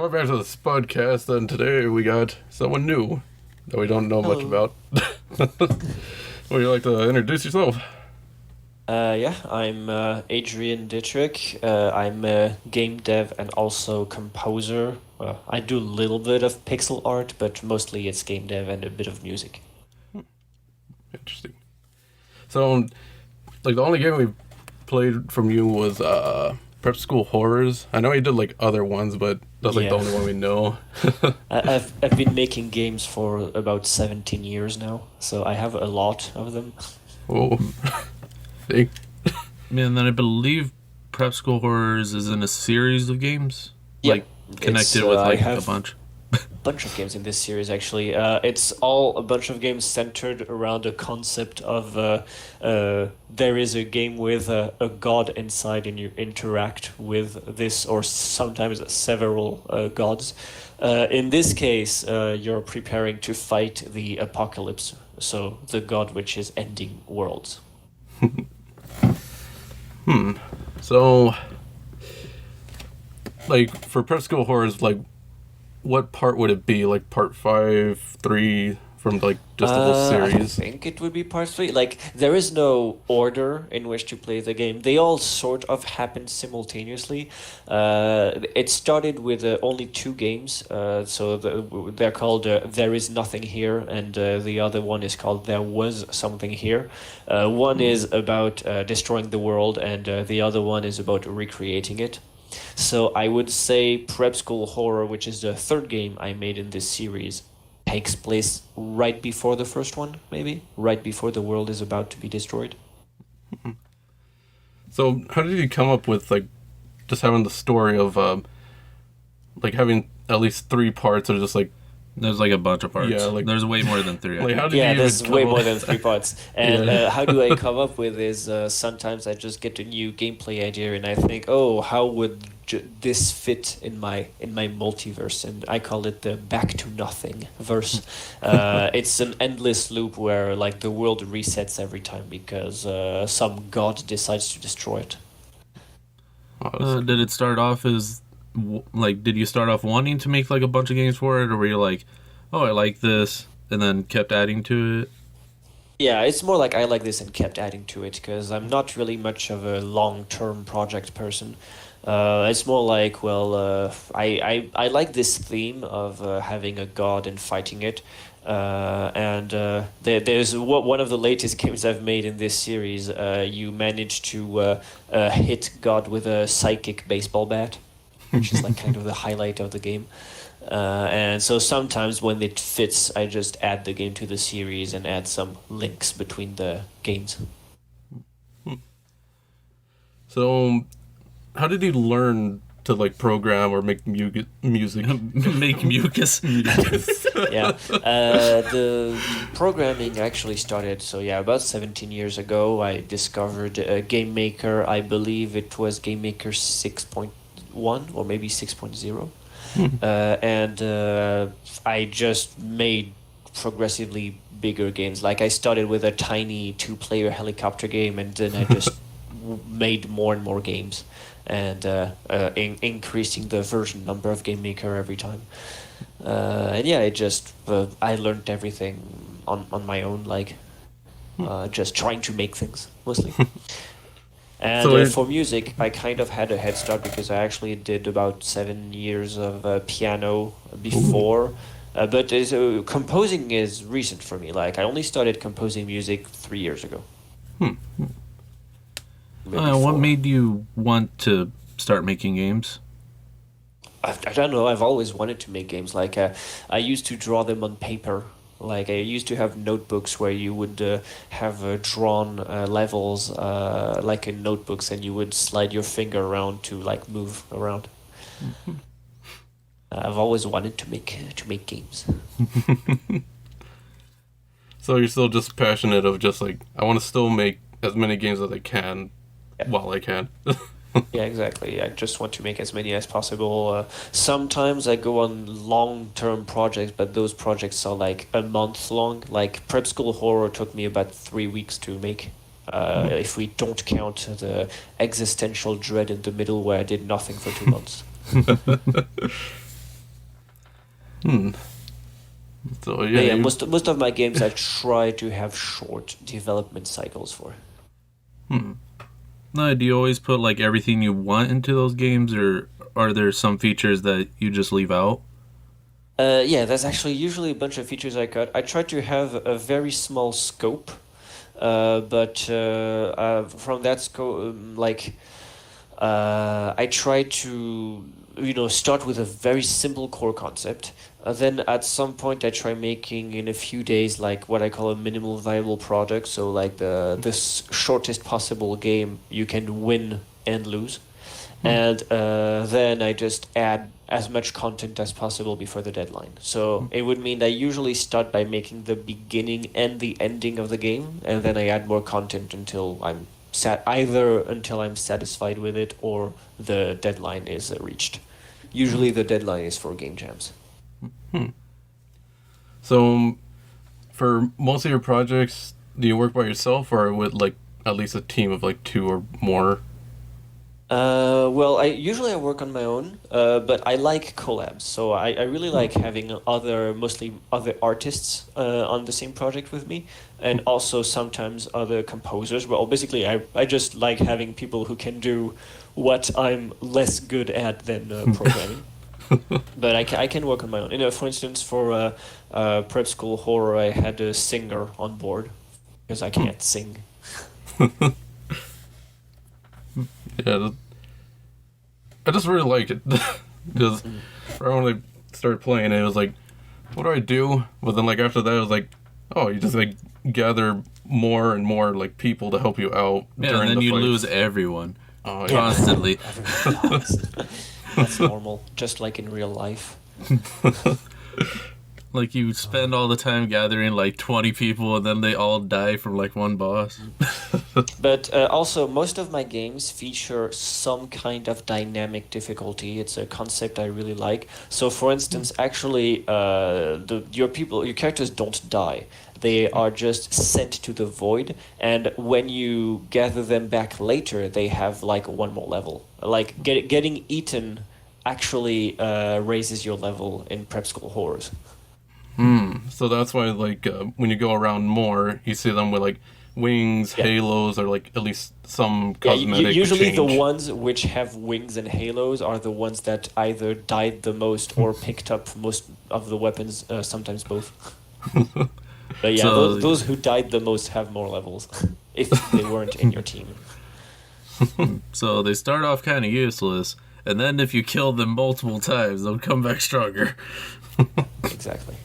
Welcome back to the Spudcast, and today we got someone new that we don't know much Hello. about. Would you like to introduce yourself? I'm Adrien Dittrick. I'm a game dev and also composer. I do a little bit of pixel art, but mostly it's game dev and a bit of music. Interesting. So, like, the only game we played from you was Prep School Horrors. I know you did, like, other ones, but that's, like, the Yeah. only one we know. I've been making games for about 17 years now, so I have a lot of them. Whoa. See? Yeah, and then I believe Prep School Horrors is in a series of games, Yeah, like connected it's, with I like a have bunch. bunch of games in this series actually. It's all a bunch of games centered around a concept of there is a game with a god inside and you interact with this or sometimes several gods. In this case, you're preparing to fight the apocalypse, so the god which is ending worlds. So, like, for Prep School Horrors, like, what part would it be? Like, part 5, 3, from, like, just the whole I series? think it would be part three. Like, there is no order in which to play the game. They all sort of happen simultaneously. It started with only two games. They're called There Is Nothing Here, and the other one is called There Was Something Here. One is about destroying the world, and the other one is about recreating it. So I would say Prep School Horror, which is the third game I made in this series, takes place right before the first one, maybe? Right before the world is about to be destroyed. So, how did you come up with, like, just having the story of, like, having at least 3 parts, or just, like, There's like a bunch of parts. Yeah, like- There's way more than three. I like, think. how did Yeah, you there's even way come more up- than 3 parts. And Yeah. how do I come up with is sometimes I just get a new gameplay idea and I think, oh, how would this fit in my multiverse? And I call it the back to nothing verse. It's an endless loop where like the world resets every time because some god decides to destroy it. Oh, that's- Did it start off as like? Did you start off wanting to make like a bunch of games for it, or were you like, oh, I like this, and then kept adding to it? Yeah, it's more like I like this and kept adding to it because I'm not really much of a long-term project person. It's more like, I like this theme of having a god and fighting it. There's one of the latest games I've made in this series. You manage to hit God with a psychic baseball bat, which is like kind of the highlight of the game. And so sometimes when it fits, I just add the game to the series and add some links between the games. So, how did you learn to, like, program or make music? Make mucus. Yeah, the programming actually started, about 17 years ago. I discovered Game Maker. I believe it was Game Maker 6.1 or maybe 6.0. I just made progressively bigger games. Like I started with a tiny 2-player helicopter game, and then I just made more and more games, and increasing the version number of Game Maker every time. I learned everything on my own, like just trying to make things mostly. And So for music, I kind of had a head start because I actually did about 7 years of piano before. But composing is recent for me. Like I only started composing music 3 years ago. Maybe What 4. made you want to start making games? I don't know. I've always wanted to make games. Like I used to draw them on paper. Like I used to have notebooks where you would have drawn levels like in notebooks, and you would slide your finger around to like move around. I've always wanted to make games. So you're still just passionate of just, like, I want to still make as many games as I can while I can. Yeah, exactly. I just want to make as many as possible. Sometimes I go on long-term projects, but those projects are like a month long. Like Prep School Horror took me about 3 weeks to make. If we don't count the existential dread in the middle where I did nothing for 2 months. Hmm. So But yeah, yeah, you, most of my games I try to have short development cycles for. hmm. No, do you always put like everything you want into those games, or are there some features that you just leave out? Yeah, there's actually usually a bunch of features I cut. I try to have a very small scope, but from that scope, I try to, start with a very simple core concept. Then at some point, I try making in a few days like what I call a minimal viable product. So like the shortest possible game you can win and lose. And then I just add as much content as possible before the deadline. So it would mean I usually start by making the beginning and the ending of the game, and then I add more content until I'm either until I'm satisfied with it or the deadline is reached. Usually the deadline is for game jams. So for most of your projects, do you work by yourself or with like at least a team of like two or more? Well, I work on my own, but I like collabs. So I really like having mostly other artists on the same project with me, and also sometimes other composers. Well, basically, I just like having people who can do what I'm less good at than programming. But I can work on my own. For instance, for prep school horror, I had a singer on board because I can't sing. Yeah, I just really like it because right when I started playing it was like, what do I do? But then like after that, it was like, oh, you just like gather more and more like people to help you out Yeah, during and then the you fights. lose everyone Oh, yeah. constantly. Everyone dies. That's normal, just like in real life. Like you spend all the time gathering like 20 people, and then they all die from like one boss. But also, most of my games feature some kind of dynamic difficulty. It's a concept I really like. So, for instance, actually, your characters don't die. They are just sent to the void, and when you gather them back later, they have like one more level. Like getting eaten actually raises your level in prep school horrors. So that's why like when you go around more, you see them with like wings, Yeah. halos, or like at least some Yeah, cosmetic usually the change. ones which have wings and halos are the ones that either died the most or picked up most of the weapons, sometimes both. But yeah, So- those who died the most have more levels, if they weren't in your team. So they start off kind of useless, and then if you kill them multiple times, they'll come back stronger. Exactly.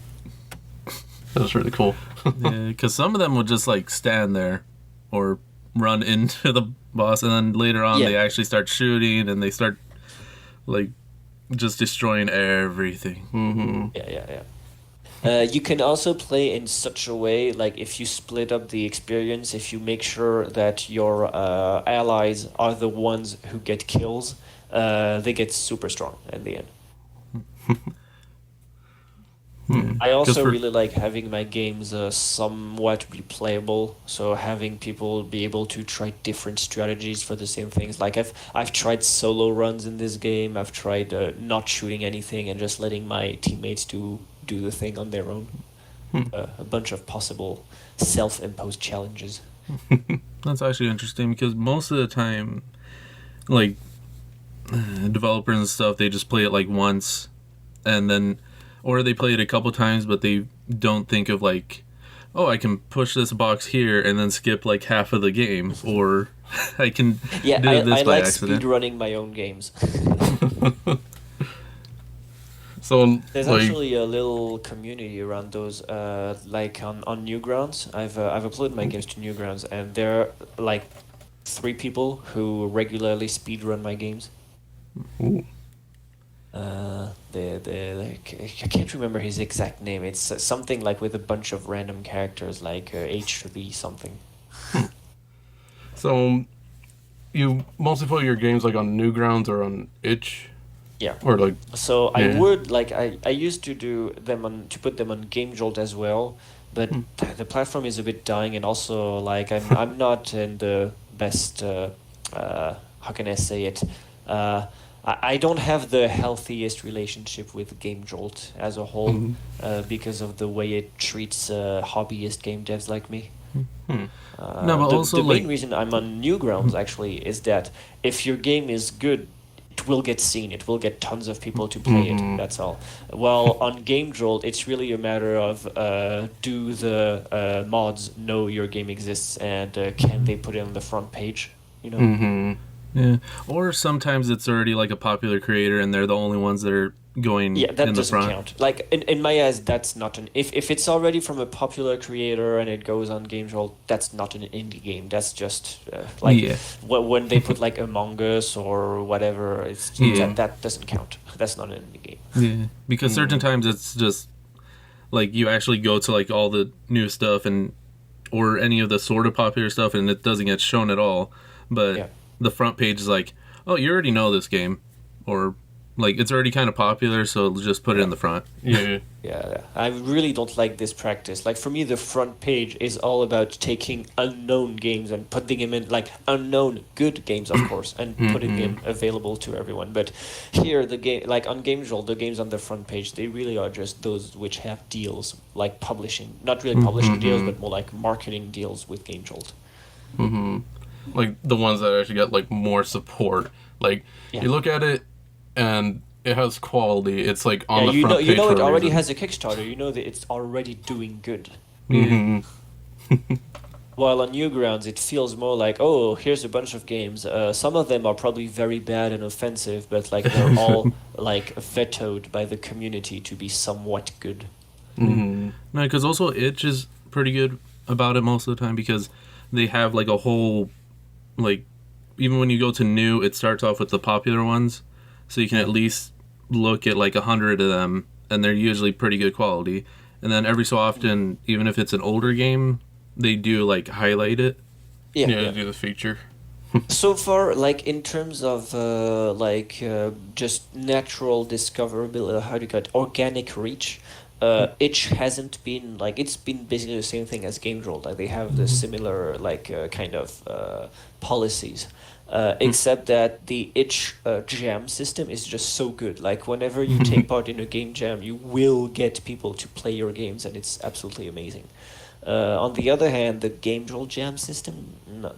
That's really cool. Yeah, because some of them will just like stand there or run into the boss, and then later on Yeah. they actually start shooting and they start like just destroying everything. Yeah. You can also play in such a way, like if you split up the experience, if you make sure that your allies are the ones who get kills, they get super strong at the end. I also for- really like having my games somewhat replayable, so having people be able to try different strategies for the same things. Like I've tried solo runs in this game. I've tried not shooting anything and just letting my teammates do the thing on their own. A bunch of possible self-imposed challenges. That's actually interesting because most of the time, like developers and stuff, they just play it like once, and then, or they play it a couple times, but they don't think of like, oh, I can push this box here and then skip like half of the game, or I can Yeah, do this I by like accident. speedrunning my own games. So There's like, actually a little community around those, like on Newgrounds. I've uploaded my games to Newgrounds, and there are like 3 people who regularly speedrun my games. ooh, I can't remember his exact name. It's something like with a bunch of random characters, like H3 something. so you mostly play your games like on Newgrounds or on itch, Yeah. or like So Yeah. I would like I used to do them on to put them on Game Jolt as well, but the platform is a bit dying, and also like I'm not in the best how can I say it I don't have the healthiest relationship with Game Jolt as a whole because of the way it treats hobbyist game devs like me. Hmm. No, but also, the main like- reason I'm on Newgrounds actually is that if your game is good, it will get seen. It will get tons of people to play it. That's all. While on Game Jolt, it's really a matter of do the mods know your game exists and can they put it on the front page? You know. Mm-hmm. Yeah. Or sometimes it's already like a popular creator and they're the only ones that are going Yeah, that in the doesn't front. count. Like in my eyes, that's not an if it's already from a popular creator and it goes on Game Jolt, that's not an indie game. That's just like Yeah. when they put like Among Us or whatever. It's Yeah. that doesn't count. That's not an indie game. Yeah. Because certain times it's just like you actually go to like all the new stuff and or any of the sort of popular stuff and it doesn't get shown at all. But Yeah. the front page is like, oh, you already know this game. Or like it's already kind of popular, so just put it in the front. Yeah. Yeah, I really don't like this practice. Like for me, the front page is all about taking unknown games and putting them in like unknown good games, of course, and putting them available to everyone. But here, the game like on Game Jolt, the games on the front page, they really are just those which have deals, like publishing, not really publishing deals, but more like marketing deals with Game Jolt. Mm-hmm. Like the ones that actually get like more support. Like Yeah. you look at it and it has quality. It's like on Yeah, the you front know, page. you know, for it a already reason. has a Kickstarter. You know that it's already doing good. Mm-hmm. While on Newgrounds, it feels more like, oh, here's a bunch of games. Some of them are probably very bad and offensive, but like they're all like vetoed by the community to be somewhat good. Mm-hmm. No, because also Itch is pretty good about it most of the time because they have like a whole, like, even when you go to new, it starts off with the popular ones, so you can at least look at like 100 of them, and they're usually pretty good quality. And then every so often, even if it's an older game, they do like highlight it. Yeah, do the feature. So far, like in terms of just natural discoverability, how do you call it, organic reach, Itch hasn't been like it's been basically the same thing as Game Jolt. Like they have the similar kind of policies, except that the Itch jam system is just so good. Like whenever you take part in a game jam, you will get people to play your games, and it's absolutely amazing. On the other hand, the Game Jolt jam system, not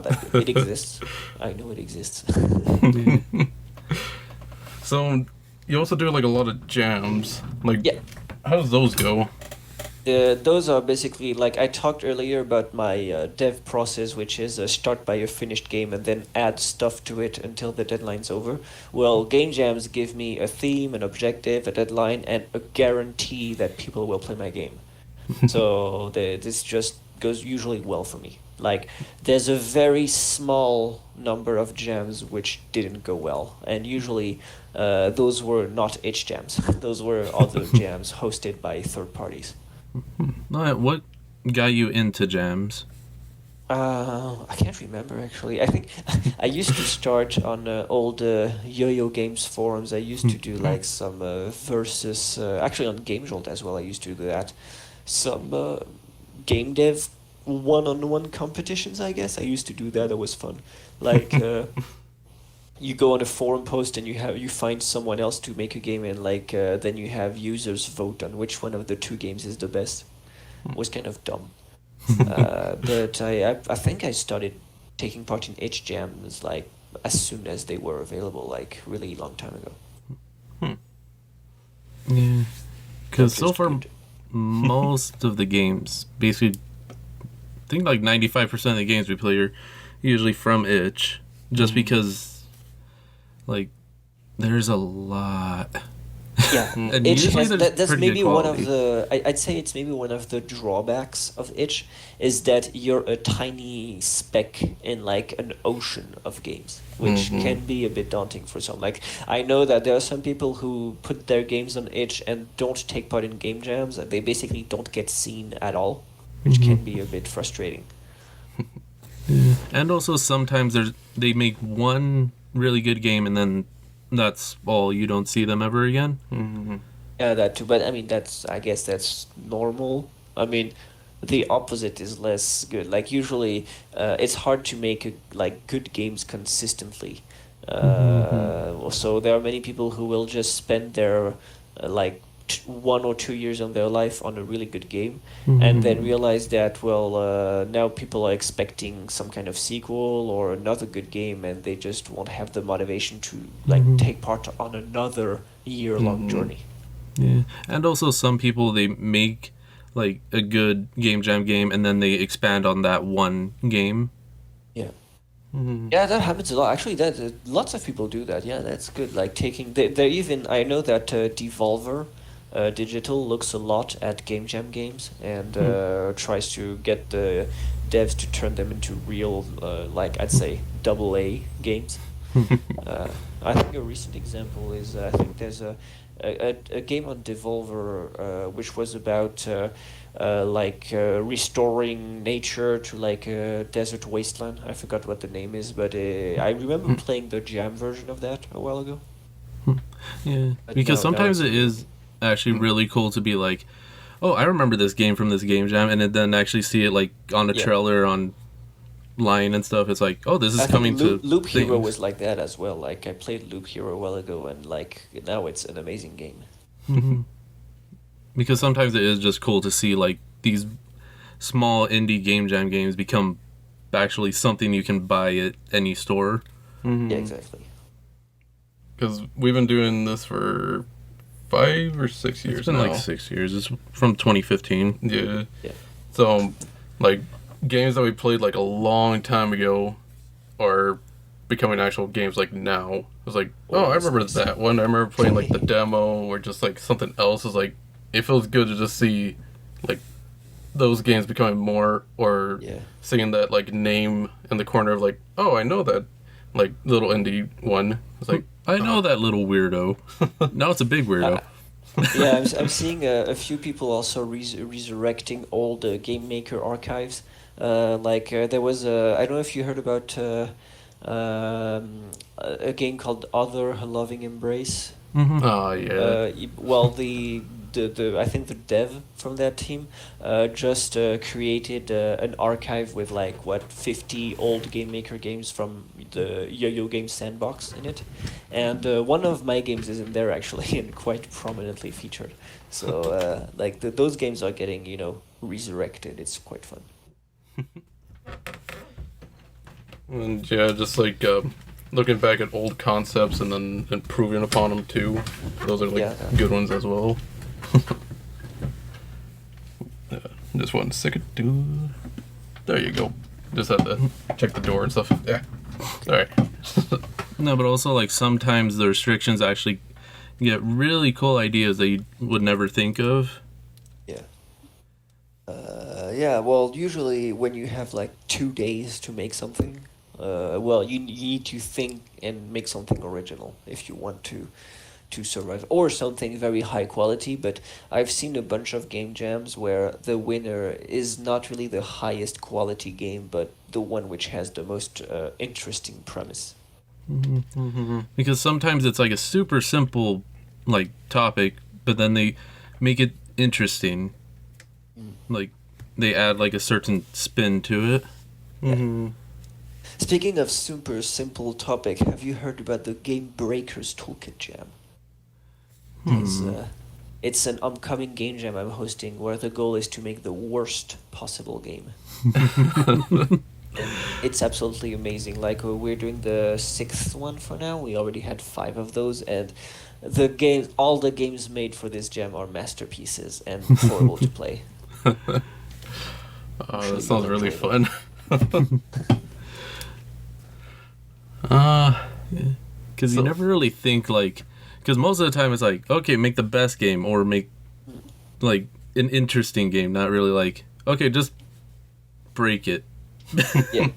that good. It exists. I know it exists. So you also do like a lot of jams. Like, Yeah. how does those go? Those are basically like I talked earlier about my dev process, which is start by a finished game and then add stuff to it until the deadline's over. Well, game jams give me a theme, an objective, a deadline, and a guarantee that people will play my game. So this just goes usually well for me. Like there's a very small number of jams which didn't go well, and usually those were not Itch jams. Those were other jams hosted by third parties. No, what got you into jams? I can't remember actually. I think I used to start on old Yo-Yo Games forums. I used to do like some versus actually on Game Jolt as well. I used to do that. Some game dev one-on-one competitions, I guess. I used to do that. That was fun. Like you go on a forum post and you find someone else to make a game, and then you have users vote on which one of the two games is the best. It was kind of dumb. But I think I started taking part in Itch jams like as soon as they were available, like really long time ago. Yeah, because so Just far good. most of the games, basically, I think like 95% of the games we play are usually from Itch, just because, like, there's a lot. Yeah, And Itch usually has, there's that's pretty good maybe one of quality. I'd say it's maybe one of the drawbacks of Itch is that you're a tiny speck in like an ocean of games, which can be a bit daunting for some. Like I know that there are some people who put their games on Itch and don't take part in game jams, and they basically don't get seen at all, which can be a bit frustrating. And also sometimes they make one really good game and then that's all. You don't see them ever again. Mm-hmm. Yeah, that too. But I mean, I guess that's normal. I mean, the opposite is less good. Like usually, it's hard to make like good games consistently, So there are many people who will just spend their 1 or 2 years of their life on a really good game, and then realize that now people are expecting some kind of sequel or another good game, and they just won't have the motivation to take part on another year-long journey. Yeah, and also some people, they make like a good game jam game and then they expand on that one game. Yeah. Yeah, that happens a lot. Actually, lots of people do that. Yeah, that's good. Like they're even, I know that Devolver Digital looks a lot at game jam games and tries to get the devs to turn them into real, I'd say, AA games. I think a recent example is I think there's a game on Devolver which was about restoring nature to a desert wasteland. I forgot what the name is, but I remember playing the jam version of that a while ago. Yeah, because sometimes it is actually really cool to be like, oh, I remember this game from this game jam, and then actually see it on a trailer on line and stuff. It's like, oh, this is coming to Loop Hero was like that as well. I played Loop Hero a while ago, and now it's an amazing game. Because sometimes it is just cool to see these small indie game jam games become actually something you can buy at any store. Yeah, exactly. Because we've been doing this for 5 or 6 years now. It's been 6 years. It's from 2015. Yeah. So, games that we played a long time ago are becoming actual games now. It's I remember that one. I remember playing the demo or just something else. Is it feels good to just see those games becoming more, or seeing that name in the corner of oh, I know that little indie one. It's I know that little weirdo. Now it's a big weirdo. Yeah, I'm seeing a few people also resurrecting old Game Maker archives. There was I don't know if you heard about a game called Other Loving Embrace. Oh yeah. The I think the dev from that team just created an archive with 50 old Game Maker games from the Yo-Yo Game Sandbox in it, and one of my games is in there actually and quite prominently featured. So those games are getting resurrected. It's quite fun. And yeah, just looking back at old concepts and then improving upon them too. Those are good ones as well. Just 1 second, dude. There you go. Just had to check the door and stuff. Yeah. Alright. No, but also sometimes the restrictions actually get really cool ideas that you would never think of. Yeah. Yeah, well, usually when you have 2 days to make something, you need to think and make something original if you want to survive, or something very high quality. But I've seen a bunch of game jams where the winner is not really the highest quality game, but the one which has the most interesting premise. Because sometimes it's a super simple topic, but then they make it interesting. They add a certain spin to it. Yeah. Speaking of super simple topic, have you heard about the Game Breakers Toolkit Jam? It's an upcoming game jam I'm hosting where the goal is to make the worst possible game. And it's absolutely amazing. We're doing the 6th one for now. We already had 5 of those, and all the games made for this jam are masterpieces and horrible to play. That sounds really fun. Because you never really think because most of the time it's okay, make the best game or make an interesting game, not really okay, just break it. Yeah.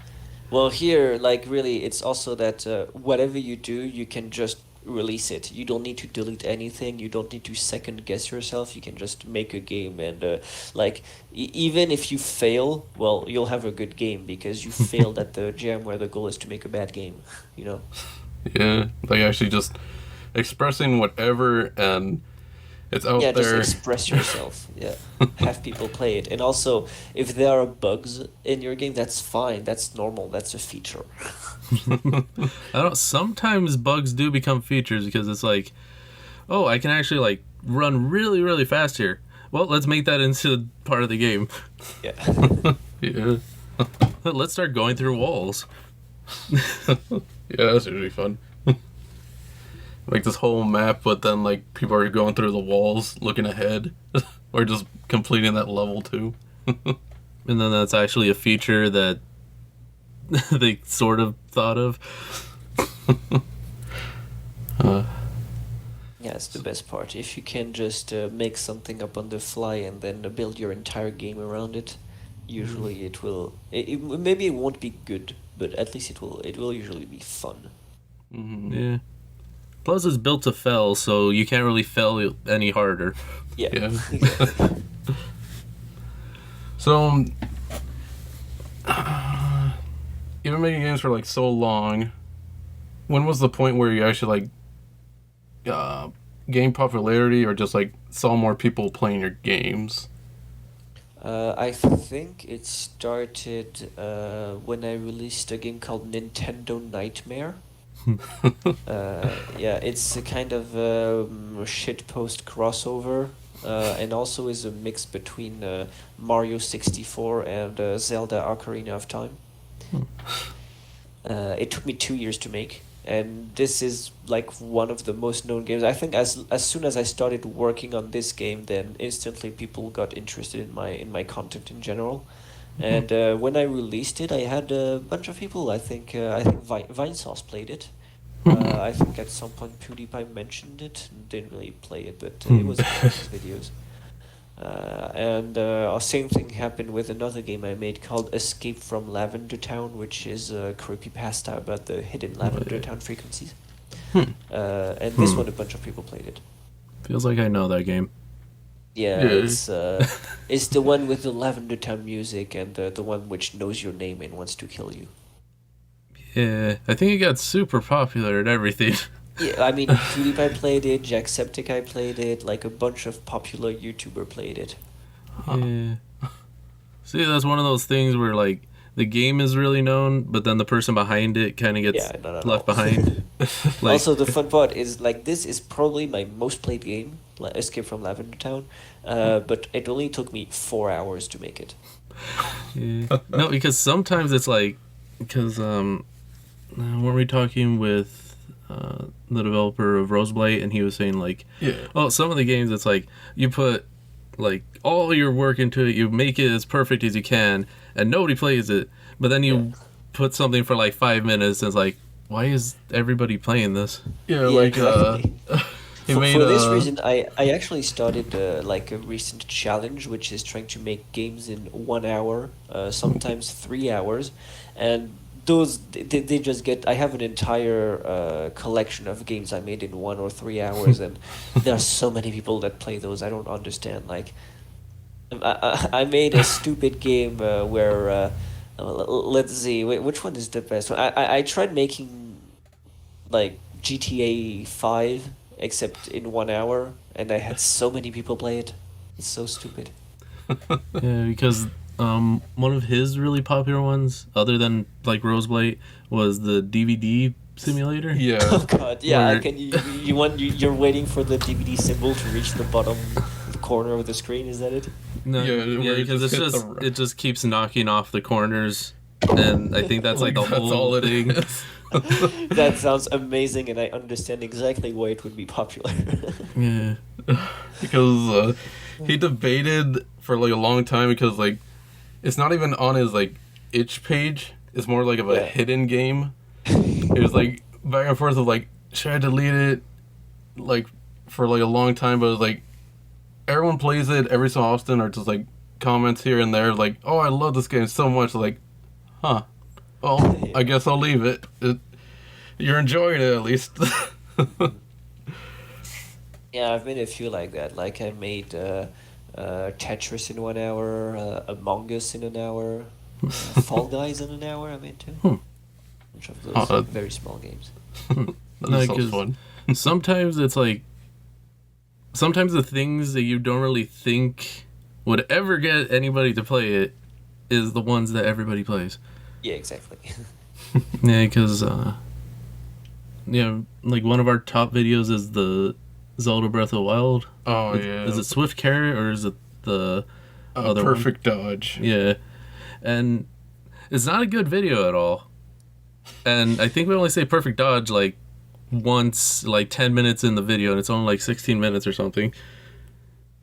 Well, here really it's also that whatever you do, you can just release it. You don't need to delete anything. You don't need to second guess yourself. You can just make a game, and even if you fail, well, you'll have a good game because you failed at the jam where the goal is to make a bad game. Yeah, actually just expressing whatever and It's out Yeah, there. just express yourself. Yeah, have people play it, and also if there are bugs in your game, that's fine. That's normal. That's a feature. I don't. Sometimes bugs do become features because it's like, oh, I can actually like run really, really fast here. Well, let's make that into part of the game. Yeah. Yeah. Let's start going through walls. Yeah, that's usually fun. Like this whole map, but then like people are going through the walls, looking ahead, or just completing that level too. And then that's actually a feature that they sort of thought of. Yeah, it's the best part. If you can just make something up on the fly and then build your entire game around it, usually it will. Maybe it won't be good, but at least it will. It will usually be fun. Yeah. Plus, it's built to fail, so you can't really fail any harder. Yeah. Yeah. Exactly. So, you've been making games for like so long. When was the point where you actually like gain popularity, or just like saw more people playing your games? I think it started when I released a game called Nintendo Nightmare. Yeah, it's a kind of shitpost crossover, and also is a mix between Mario 64 and Zelda Ocarina of Time. It took me 2 years to make, and this is like one of the most known games. I think as soon as I started working on this game, then instantly people got interested in my content in general. And when I released it, I had a bunch of people. I think Vinesauce played it. I think at some point PewDiePie mentioned it. Didn't really play it, but it was in his videos. And same thing happened with another game I made called Escape from Lavender Town, which is a creepypasta about the hidden Lavender Town frequencies. And this one, a bunch of people played it. Feels like I know that game. Yeah, Yeah. it's the one with the Lavender Town music and the one which knows your name and wants to kill you. Yeah, I think it got super popular and everything. Yeah, I mean, PewDiePie played it, Jacksepticeye played it, like a bunch of popular YouTuber played it. Yeah. See, that's one of those things where like the game is really known, but then the person behind it kind of gets Yeah, no. left behind. Like, Also, the fun part is like this is probably my most played game, like Escape from Lavender Town, but it only took me 4 hours to make it. yeah. No, because sometimes it's like, because weren't we talking with the developer of Roseblight, and he was saying like, Yeah. oh, some of the games it's like you put like all your work into it, you make it as perfect as you can, and nobody plays it, but then you put something for like 5 minutes, and it's like, why is everybody playing this? Yeah, Yeah, like exactly. he For made this reason, I actually started like a recent challenge, which is trying to make games in 1 hour, sometimes 3 hours, and those they just get. I have an entire collection of games I made in 1 or 3 hours, and there are so many people that play those. I don't understand. Like, I made a stupid game where let's see, which one is the best one? I tried making like GTA 5, except in 1 hour, and I had so many people play it. It's so stupid. Yeah, because one of his really popular ones, other than like Roseblight, was the DVD simulator. Yeah. Oh god, yeah. Where- You're waiting for the DVD symbol to reach the bottom corner of the screen. Is that it? No, Yeah, yeah, where it because just it's hits just the- it just keeps knocking off the corners, and I think that's like the That's whole all it thing. is. That sounds amazing, and I understand exactly why it would be popular. Yeah, Because he debated for like a long time, because like it's not even on his like itch page. It's more like of a Yeah. hidden game. It was like back and forth of like, should I delete it? Like for like a long time, but it was like everyone plays it every so often, or just like comments here and there, like, oh, I love this game so much. Like, huh? Well, I guess I'll leave it. You're enjoying it at least. Yeah, I've made a few like that. Like I made Tetris in 1 hour, Among Us in an hour, Fall Guys in an hour. I made too. Bunch of those Oh, very small games. That No, sounds 'cause fun. sometimes it's like sometimes the things that you don't really think would ever get anybody to play it is the ones that everybody plays. Yeah, exactly. Yeah, because like one of our top videos is the Zelda Breath of the Wild. Oh yeah. Is it Swift Carrot or is it the other Perfect Dodge? Yeah, and it's not a good video at all. And I think we only say Perfect Dodge like once, like 10 minutes in the video, and it's only like 16 minutes or something.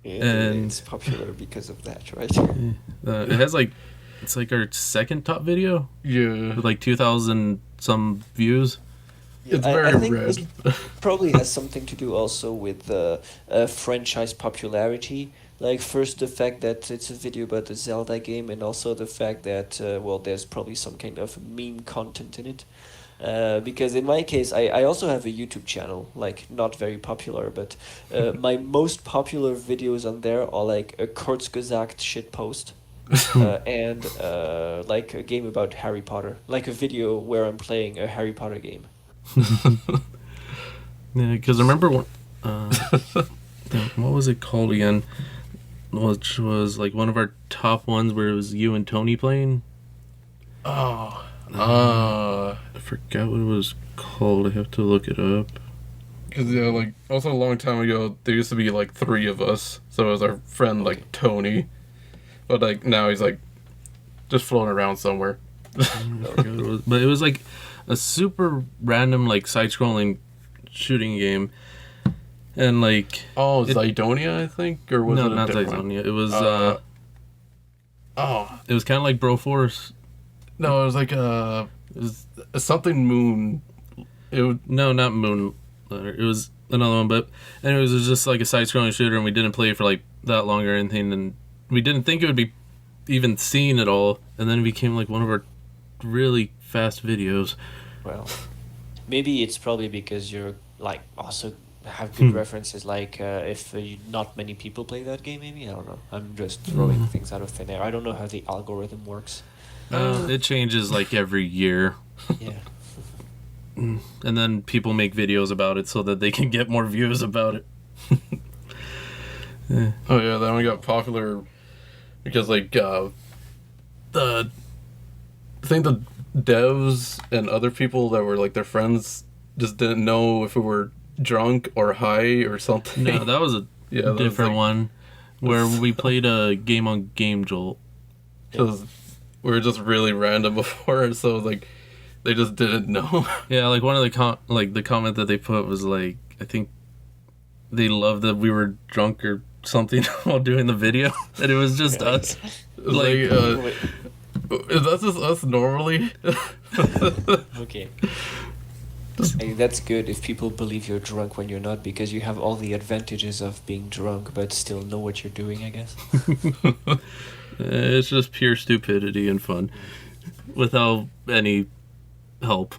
Yeah, And- it's popular because of that, right? It has like, it's like our second top video Yeah. with like 2,000 some views. It's I very think red. it probably has something to do also with the franchise popularity. Like, first, the fact that it's a video about the Zelda game, and also the fact that, well, there's probably some kind of meme content in it. Because in my case, I also have a YouTube channel, like, not very popular, but my most popular videos on there are, like, a kurzgesagt shitpost. And like a game about Harry Potter, like a video where I'm playing a Harry Potter game. Yeah, because I remember what was it called again? Which was like one of our top ones where it was you and Tony playing. Oh. I forgot what it was called. I have to look it up. Because, yeah, like, also a long time ago, there used to be, like, 3 of us. So it was our friend, like, Tony. But, like, now he's, like, just floating around somewhere. But it was like a super random, like, side-scrolling shooting game. And, like... Oh, Zydonia, I think? Or was no, it a not different Zydonia. It was, Oh. it was kind of like Broforce. No, it was like, It was, something Moon. It would... no, not Moon. It was another one, but anyways, it was just like a side-scrolling shooter, and we didn't play it for, like, that long or anything, and we didn't think it would be even seen at all, and then it became, like, one of our really fast videos. Well, maybe it's probably because you're like also have good references. Like if not many people play that game, maybe I don't know. I'm just throwing things out of thin air. I don't know how the algorithm works. It changes, like, every year. Yeah. And then people make videos about it so that they can get more views about it. Oh, yeah, that one got popular because, like, I think the devs and other people that were, like, their friends just didn't know if we were drunk or high or something. No, that was a Yeah, that was, different like- one where we played a game on Game Jolt. Because we were just really random before, so, like, they just didn't know. Yeah, like one of the comment that they put was like, I think they loved that we were drunk or something while doing the video, and it was just us. Like, that's just us normally. Okay. Hey, that's good if people believe you're drunk when you're not, because you have all the advantages of being drunk but still know what you're doing, I guess. It's just pure stupidity and fun, without any help.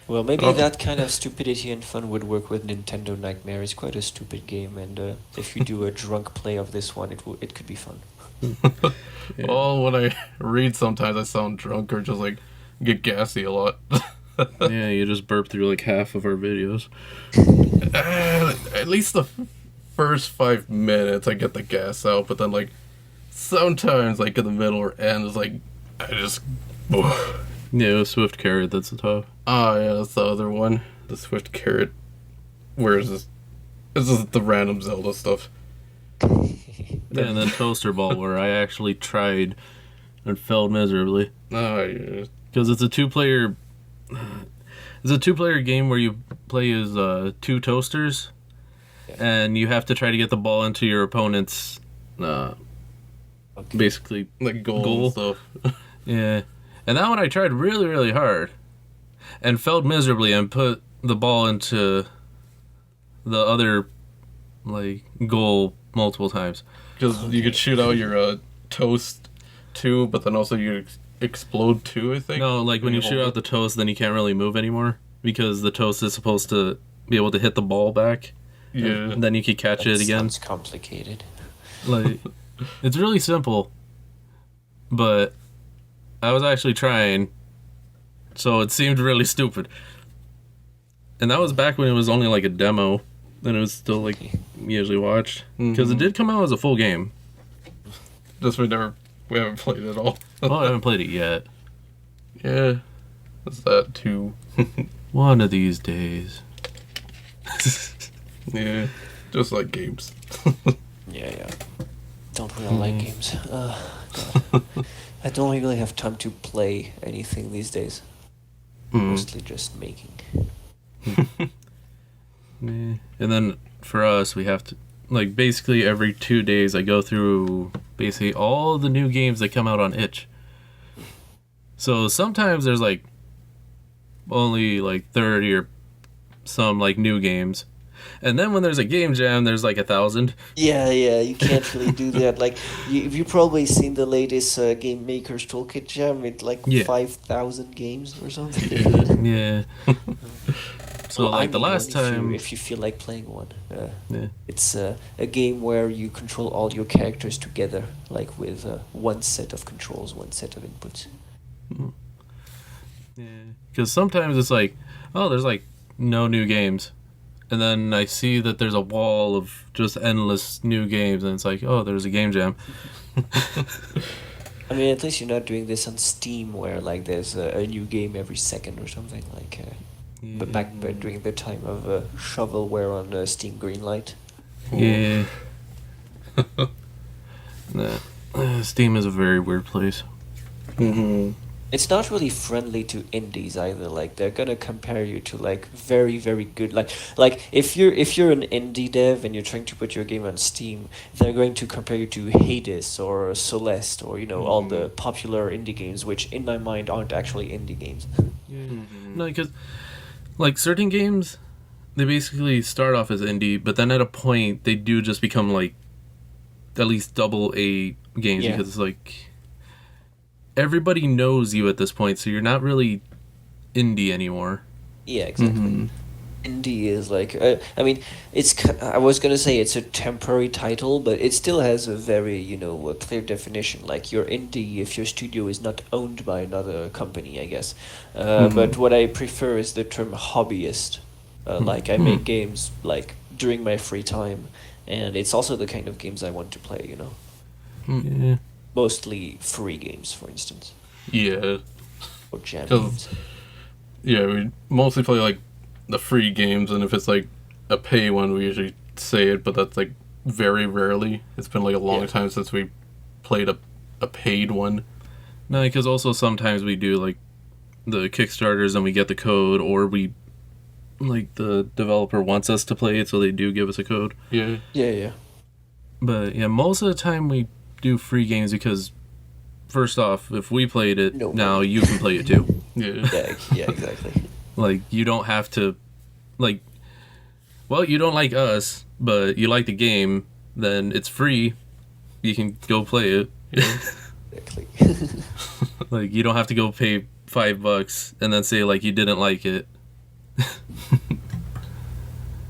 Well, maybe that kind of stupidity and fun would work with Nintendo Nightmare. It's quite a stupid game, and if you do a drunk play of this one, it could be fun. Yeah. Well, when I read, sometimes I sound drunk or just, like, get gassy a lot. Yeah, you just burp through like half of our videos. At least the first 5 minutes I get the gas out, but then, like, sometimes, like, in the middle or end, it's like, I just... Yeah, it was Swift Carrot, that's the top. Oh, yeah, that's the other one. The Swift Carrot. Where is this? This is the random Zelda stuff. Yeah, and then Toaster Ball, where I actually tried and failed miserably. Oh, yeah. Because it's a two-player game where you play as 2 toasters, and you have to try to get the ball into your opponent's basically Like, goal Goal. and stuff. yeah. And that one I tried really, really hard, and failed miserably, and put the ball into the other like goal multiple times. Because you could shoot out your toast too, but then also you explode too, I think. No, like when you shoot out the toast, then you can't really move anymore because the toast is supposed to be able to hit the ball back. Yeah. And then you could catch it again. Sounds complicated. Like, it's really simple, but I was actually trying, so it seemed really stupid. And that was back when it was only like a demo. then it was still like usually watched because it did come out as a full game. Just we haven't played it all. Oh, I haven't played it yet. Yeah, that's that too. One of these days. Yeah, just like games. Yeah. Don't really like games. God. I don't really have time to play anything these days. Mostly just making. And then for us, we have to, like, basically every 2 days I go through basically all the new games that come out on itch. So sometimes there's like only like 30 or some like new games. And then when there's a game jam, there's like 1,000. Yeah, you can't really do that. Like, you've probably seen the latest Game Maker's Toolkit jam with like 5,000 games or something. Yeah. So Well, like the last time, if you feel like playing one, yeah. it's a game where you control all your characters together, like with one set of controls, one set of inputs. Yeah. Because sometimes it's like, oh, there's like no new games. And then I see that there's a wall of just endless new games, and it's like, oh, there's a game jam. I mean, at least you're not doing this on Steam, where like there's a new game every second or something. Like, but back during the time of shovelware on Steam Greenlight. Yeah. Steam is a very weird place. It's not really friendly to indies either. Like, they're gonna compare you to like very, very good, like if you're an indie dev and you're trying to put your game on Steam, they're going to compare you to Hades or Celeste or all the popular indie games, which in my mind aren't actually indie games. No, because like certain games, they basically start off as indie, but then at a point they do just become like at least double A games because it's like everybody knows you at this point, so you're not really indie anymore. Yeah, exactly. Indie is like, I mean, I was gonna say it's a temporary title, but it still has a very, a clear definition. Like, you're indie if your studio is not owned by another company, I guess. But what I prefer is the term hobbyist. Like, I make games, like, during my free time, and it's also the kind of games I want to play, Yeah. Mostly free games, for instance. Yeah. Or jam games. Yeah, we mostly play like the free games, and if it's like a pay one, we usually say it, but that's like very rarely. It's been like a long time since we played a paid one. No, because also sometimes we do like the Kickstarters and we get the code, or we like the developer wants us to play it, so they do give us a code. Yeah. Yeah. But yeah, most of the time we do free games because first off, if we played it, now you can play it too. Yeah, exactly. Like, you don't have to, like, well, you don't like us, but you like the game, then it's free. You can go play it. Exactly. Like, you don't have to go pay $5 and then say, like, you didn't like it.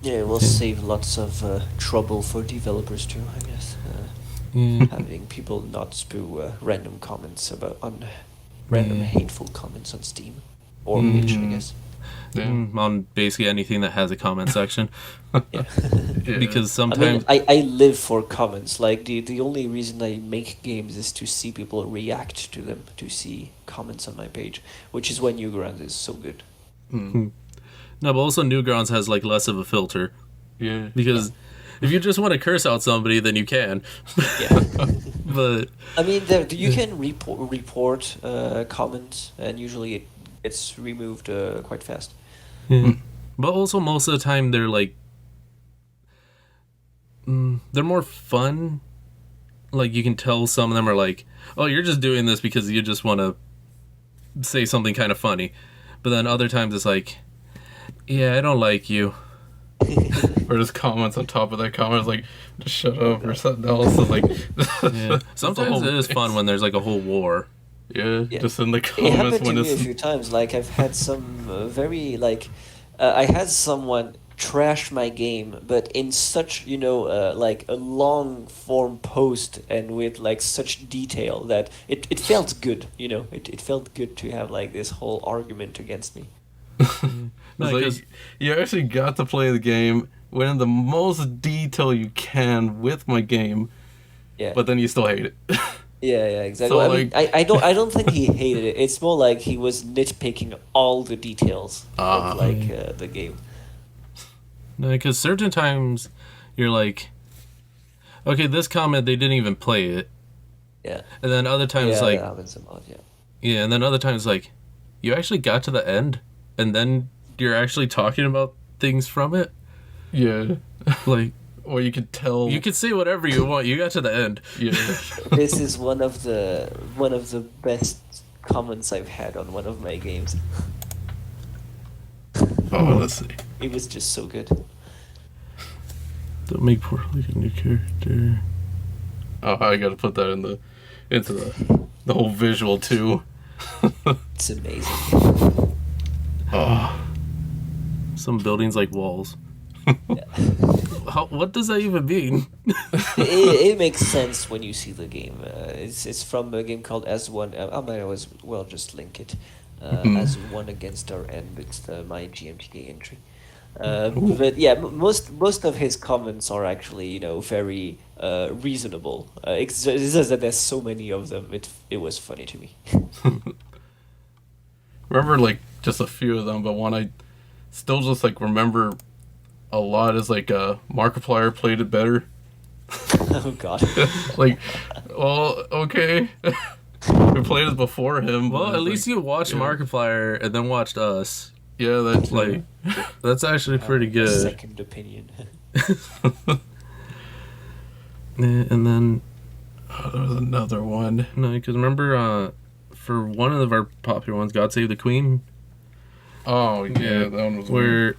Yeah, it will save lots of trouble for developers too, I guess. Having people not spew random comments random hateful comments on Steam or itch, I guess. On basically anything that has a comment section. Because sometimes I live for comments. Like, the only reason I make games is to see people react to them, to see comments on my page, which is why Newgrounds is so good. No, but also Newgrounds has like less of a filter. Yeah. Because if you just want to curse out somebody, then you can. Yeah. But I mean, you can report comments, and usually it's removed quite fast. But also most of the time they're like they're more fun. Like, you can tell some of them are like, oh, you're just doing this because you just want to say something kind of funny. But then other times it's like, yeah, I don't like you. Or just comments on top of that comment, like, just shut up or something else. Like, sometimes it is fun when there's like a whole war. Yeah, just in the It comments happened to when me it's a few times. Like, I've had some very, like, I had someone trash my game, but in such, like a long form post and with like such detail that it felt good, it felt good to have like this whole argument against me. No, like, you actually got to play the game went in the most detail you can with my game, Yeah. but then you still hate it. Yeah, exactly. So, I mean, like- I don't think he hated it. It's more like he was nitpicking all the details of the game. No, because certain times you're like, okay, this comment they didn't even play it, Yeah. and then other times Yeah, like, that happens a lot. Yeah. yeah, and then other times like, you actually got to the end, and then you're actually talking about things from it. Yeah. Like, Or you could tell. you could say whatever you want. You got to the end. Yeah. This is one of the best comments I've had on one of my games. Oh, let's see. It was just so good. Don't make poor like a new character. Oh, I gotta put that into the whole visual too. It's amazing. Oh. Some buildings like walls. What does that even mean? It makes sense when you see the game. It's from a game called As1. I might as well just link it. As1 Against Our End. It's my GMTK entry. But yeah, most of his comments are actually very reasonable. It's just that there's so many of them. It was funny to me. Remember like just a few of them, but one I still just like remember a lot is like Markiplier played it better. Oh God. Like, well, okay. We played it before him. Well, but at it's least like, you watched yeah. Markiplier and then watched us. Yeah, that's Like, that's actually pretty good. Second opinion. And then Oh, there was another one. no, because remember, for one of our popular ones, "God Save the Queen," Oh yeah, that one was where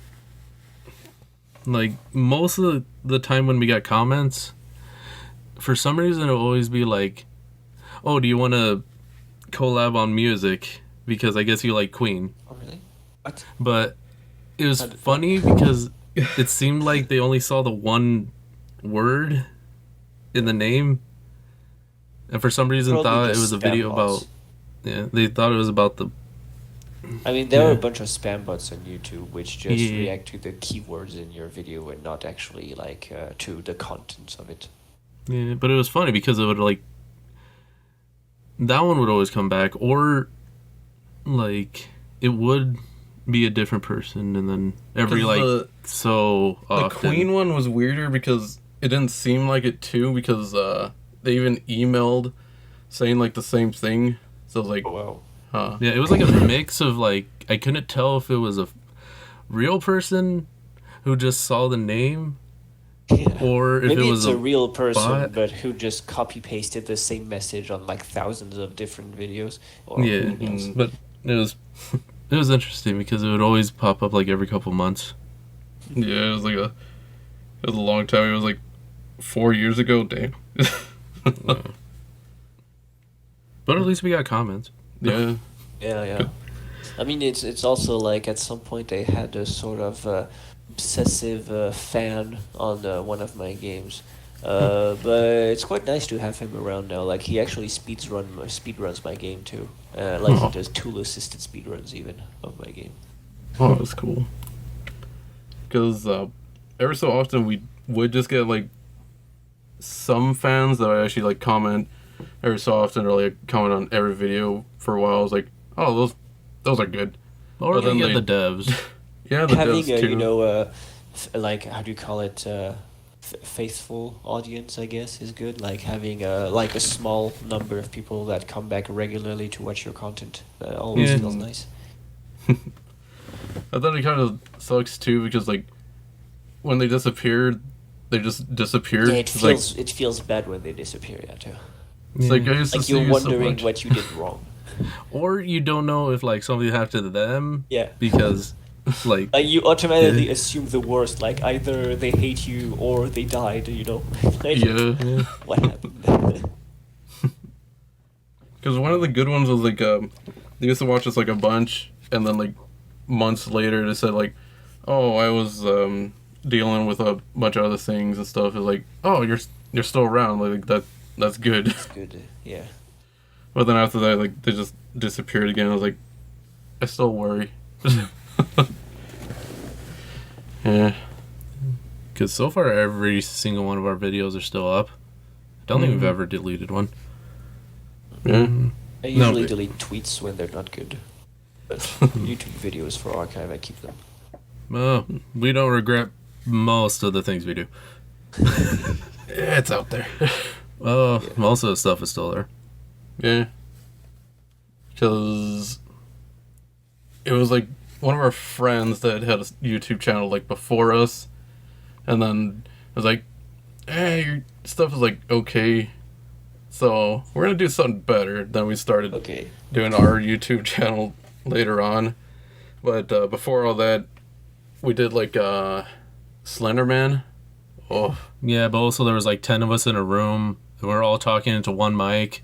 like most of the time when we got comments, for some reason it'll always be like, "Oh, do you want to collab on music?" Because I guess you like Queen. Oh really? What? But it was funny because it seemed like they only saw the one word in the name, and for some reason Probably thought it just was a spam video bots. about. Yeah, they thought it was about the. I mean, there are a Yeah. bunch of spam bots on YouTube which just Yeah. react to the keywords in your video and not actually to the contents of it. Yeah, but it was funny because it would like. That one would always come back, or like it would be a different person, and then every 'Cause like so the often. Queen one was weirder because it didn't seem like it too, because they even emailed saying like the same thing. So I was like, Wow. huh. Yeah, it was like a mix of like I couldn't tell if it was a real person who just saw the name, Yeah. or if Maybe it it's was a real person, bot. but who just copy pasted the same message on like thousands of different videos. Or Yeah, emails. but it was interesting because it would always pop up like every couple months. Yeah, it was a long time. It was like 4 years ago. Damn. But at least we got comments. Yeah. Yeah. I mean, it's also like at some point they had a sort of obsessive fan on one of my games. But it's quite nice to have him around now. Like he actually speedruns my game too. Like he does tool assisted speedruns even of my game. Oh, that's cool. Because every so often we would just get like some fans that I actually like comment every so often, or like comment on every video for a while. I was like, oh, those are good. Or But we then get the devs. Yeah, the Having devs too. like how do you call it? Faithful audience, I guess, is good. Like having a small number of people that come back regularly to watch your content. Always Yeah. feels nice. I thought it kind of sucks too, because like when they disappeared, they just disappeared. Yeah, it It's like, feels bad when they disappear. Yeah, too. it's like I used to Like see you're you so wondering much. what you did wrong. Or you don't know if like something happened to them. Yeah. Because like You automatically assume the worst. Like either they hate you or they died. You know. Like, Yeah. What happened? Because one of the good ones was like they used to watch us like a bunch, and then like months later they said like, oh, I was dealing with a bunch of other things and stuff. It's like, oh, you're still around, like that's good. It's good. Yeah. But then after that, like they just disappeared again. I was like, I still worry. Yeah. Because so far, every single one of our videos are still up. I don't think we've ever deleted one. Yeah. I usually delete tweets when they're not good. But YouTube videos for archive, I keep them. Well, we don't regret most of the things we do. Yeah, it's out there. Oh, most of the stuff is still there. Yeah. Because it was like one of our friends that had a YouTube channel like before us, and then it was like, hey, your stuff is like okay, so we're gonna do something better. Then we started doing our YouTube channel later on, but before all that, we did like Slenderman. Oh yeah, but also there was like 10 of us in a room, and we were all talking into one mic.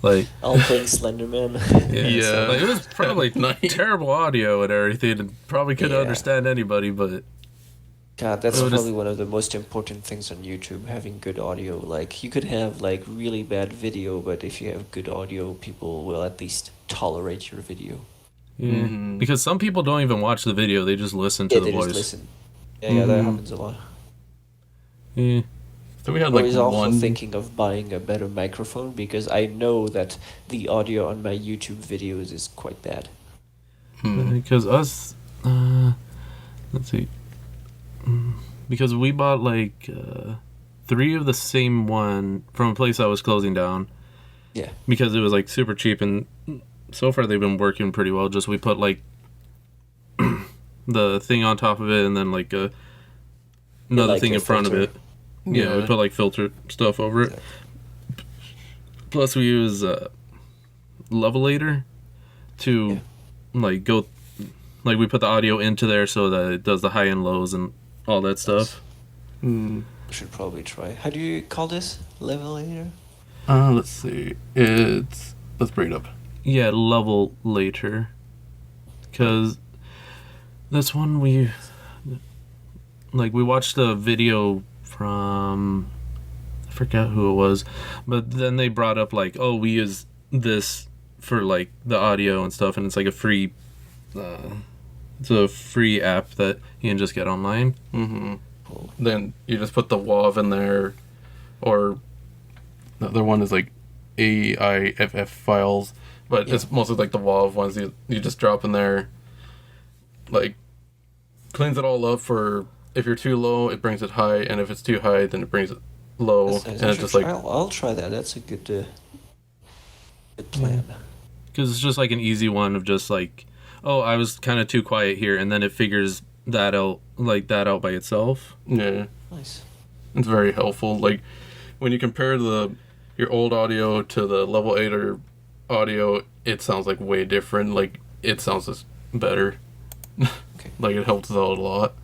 Like, I'll play Slenderman. Yeah. So, like, it was probably terrible audio and everything, and probably couldn't understand anybody, but... God, that's probably one of the most important things on YouTube, having good audio. Like, you could have, like, really bad video, but if you have good audio, people will at least tolerate your video. Yeah, because some people don't even watch the video, they just listen to the voice. Just listen. Yeah, that happens a lot. Yeah. So we had like I was also thinking of buying a better microphone because I know that the audio on my YouTube videos is quite bad. Because us, let's see, because we bought like 3 of the same one from a place that was closing down. Yeah. Because it was like super cheap, and so far they've been working pretty well. Just we put like the thing on top of it, and then like another thing in front of it. Yeah, we put like filter stuff over it. Plus, we use Levelator to like go, like we put the audio into there so that it does the high and lows and all that stuff. I should probably try. How do you call this? Levelator? Let's see. Let's bring it up. Yeah, Levelator. Because that's one we watched a video from, I forgot who it was, but then they brought up like, oh, we use this for like the audio and stuff, and it's like a free it's a free app that you can just get online. Cool. Then you just put the WAV in there, or the other one is like AIFF files, but it's mostly like the WAV ones you just drop in there, like cleans it all up for. If you're too low, it brings it high, and if it's too high, then it brings it low. And it's just like I'll try that. That's a good plan. Because it's just like an easy one of just like, oh, I was kind of too quiet here, and then it figures that out by itself. Yeah, Nice. it's very helpful. Like when you compare your old audio to the Levelator audio, it sounds like way different. Like it sounds just better. Like it helps out a lot.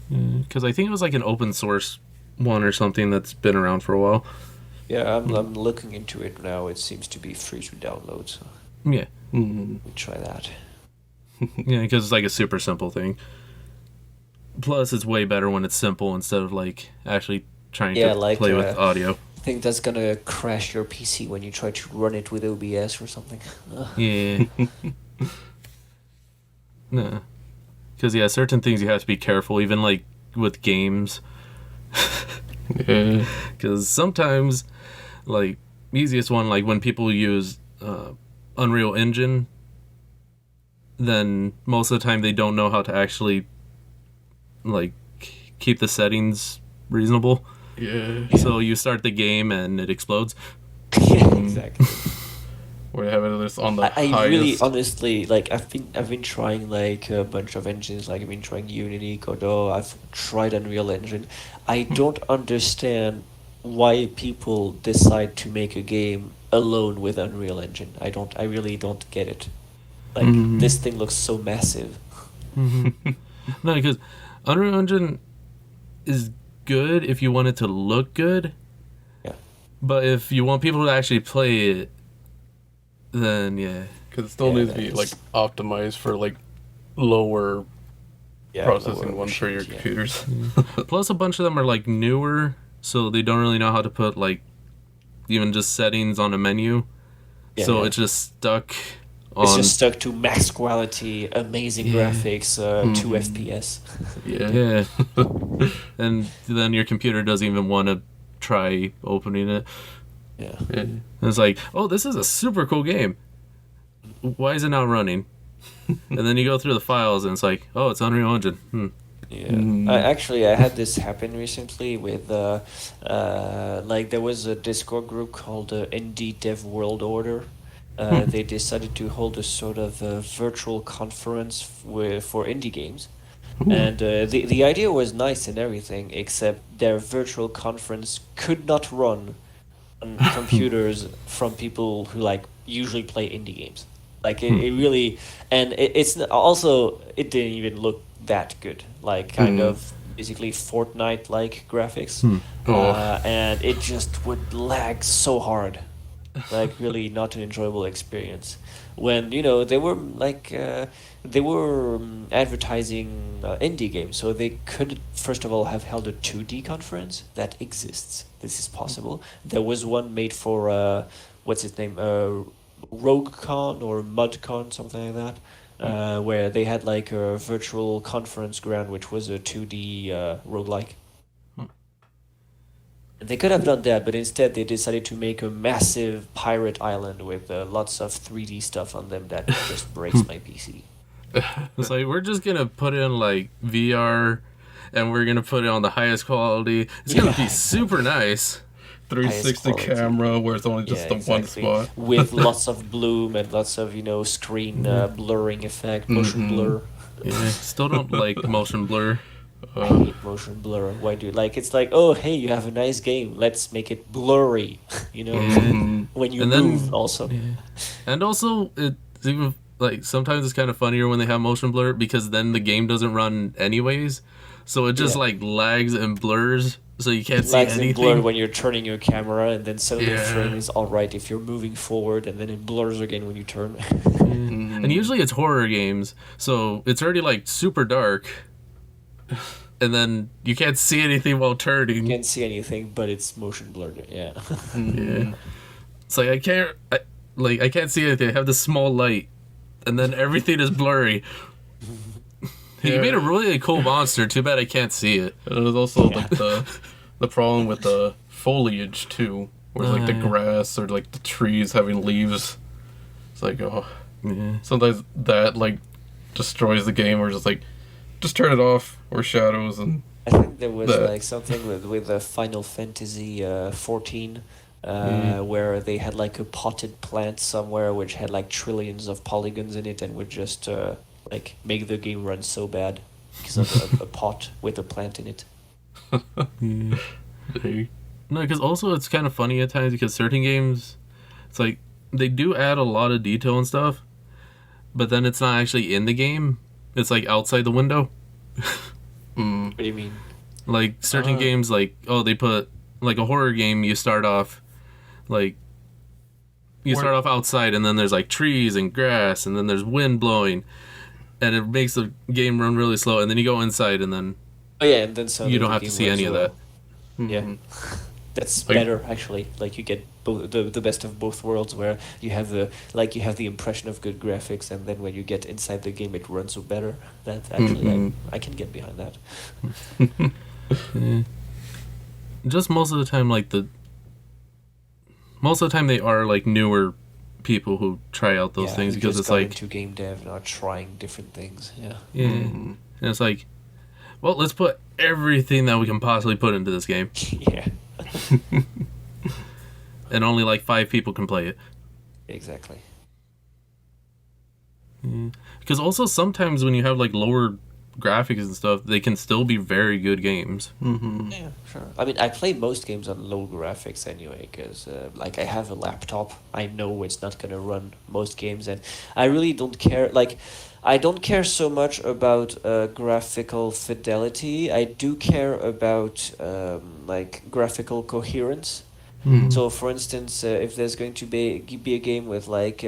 Because I think it was like an open source one or something that's been around for a while. Yeah, I'm looking into it now. It seems to be free to download, so Yeah. we'll try that. Yeah, because it's like a super simple thing. Plus, it's way better when it's simple instead of like actually trying to play with audio. I think that's gonna crash your PC when you try to run it with OBS or something. Yeah. No. Because, certain things you have to be careful, even, like, with games. Yeah. Because sometimes, like, easiest one, like, when people use Unreal Engine, then most of the time they don't know how to actually, like, keep the settings reasonable. Yeah. So you start the game and it explodes. Yeah, exactly. We have this on the I highest. really honestly like I've been trying like a bunch of engines, like I've been trying Unity, Godot, I've tried Unreal Engine. I don't understand why people decide to make a game alone with Unreal Engine. I really don't get it. Like this thing looks so massive. No, because Unreal Engine is good if you want it to look good. Yeah. But if you want people to actually play it, then because it still needs to be like optimized for like lower processing lower ones for your machines, computers. Plus a bunch of them are like newer, so they don't really know how to put like even just settings on a menu. So it's just stuck It's just stuck to max quality, amazing graphics, 2 FPS. Yeah. And then your computer doesn't even want to try opening it. Yeah. And it's like, oh, this is a super cool game. Why is it not running? And then you go through the files and it's like, oh, it's Unreal Engine. Yeah, I had this happen recently with like there was a Discord group called Indie Dev World Order. They decided to hold a sort of virtual conference for indie games, and the idea was nice and everything, except their virtual conference could not run on computers from people who like usually play indie games. Like it really, and it didn't even look that good. Like kind of basically Fortnite like graphics, and it just would lag so hard. Like really not an enjoyable experience. When they were like advertising indie games, so they could first of all have held a 2D conference that exists. This is possible. There was one made for what's its name, RogueCon or MudCon, something like that, where they had like a virtual conference ground which was a 2D roguelike. They could have done that, but instead they decided to make a massive pirate island with lots of 3D stuff on them that just breaks my PC. It's like, we're just going to put in like VR and we're going to put it on the highest quality. It's going to be super nice. 360 camera where it's only just one spot. With lots of bloom and lots of, screen blurring effect, motion blur. Yeah, still don't like motion blur. I hate motion blur. Why do it's like, oh hey, you have a nice game, let's make it blurry. When you move also. Yeah. And also it's even like sometimes it's kind of funnier when they have motion blur because then the game doesn't run anyways. So it just like lags and blurs, so you can't see anything. And blur when you're turning your camera, and then suddenly the frame is all right if you're moving forward, and then it blurs again when you turn. And usually it's horror games, so it's already like super dark, and then you can't see anything while turning. You can't see anything, but it's motion blurred. Yeah. Yeah. It's like I can't see anything. I have this small light, and then everything is blurry. You made a really cool monster. Too bad I can't see it. And there's also like the problem with the foliage too, where like the grass or like the trees having leaves. It's like sometimes that like destroys the game, or just like just turn it off, or shadows and. I think there was like something with Final Fantasy 14. Where they had like a potted plant somewhere which had like trillions of polygons in it and would just like make the game run so bad because of a pot with a plant in it. No, because also it's kind of funny at times because certain games, it's like they do add a lot of detail and stuff, but then it's not actually in the game. It's like outside the window. What do you mean? Like certain games, like they put like a horror game. You start off like start off outside, and then there's like trees and grass, and then there's wind blowing, and it makes the game run really slow. And then you go inside, and then and then you don't have to see any of that. Yeah, that's better actually. Like you get both the best of both worlds, where you have the impression of good graphics, and then when you get inside the game, it runs so better. That actually I can get behind that. Just most of the time, they are like newer people who try out those things because it's like into game dev, not trying different things. Yeah. And it's like, well, let's put everything that we can possibly put into this game. Yeah. And only like 5 people can play it. Exactly. Because also sometimes when you have like lower graphics and stuff, they can still be very good games. Yeah, sure. I mean, I play most games on low graphics anyway, because like I have a laptop. I know it's not gonna run most games, and I really don't care. Like, I don't care so much about graphical fidelity. I do care about like graphical coherence. So, for instance, if there's going to be a game with like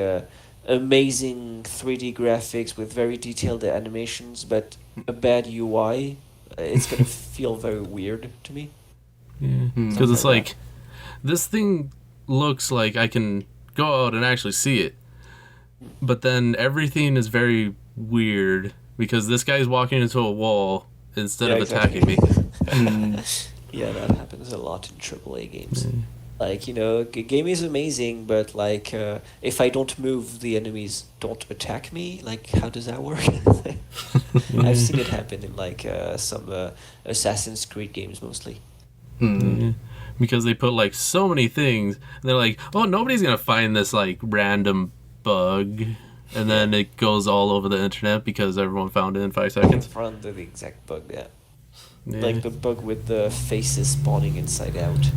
amazing 3D graphics with very detailed animations, but a bad UI, it's gonna feel very weird to me. Yeah, because it's like this thing looks like I can go out and actually see it, but then everything is very weird because this guy's walking into a wall instead Yeah, of exactly. attacking me. Yeah, that happens a lot in AAA games. Like, game is amazing, but like, if I don't move, the enemies don't attack me. Like, how does that work? I've seen it happen in like some Assassin's Creed games mostly. Yeah. Because they put like so many things. And they're like, oh, nobody's gonna find this like random bug, and then it goes all over the internet because everyone found it in 5 seconds. Found the exact bug, yeah. Yeah. Like the bug with the faces spawning inside out.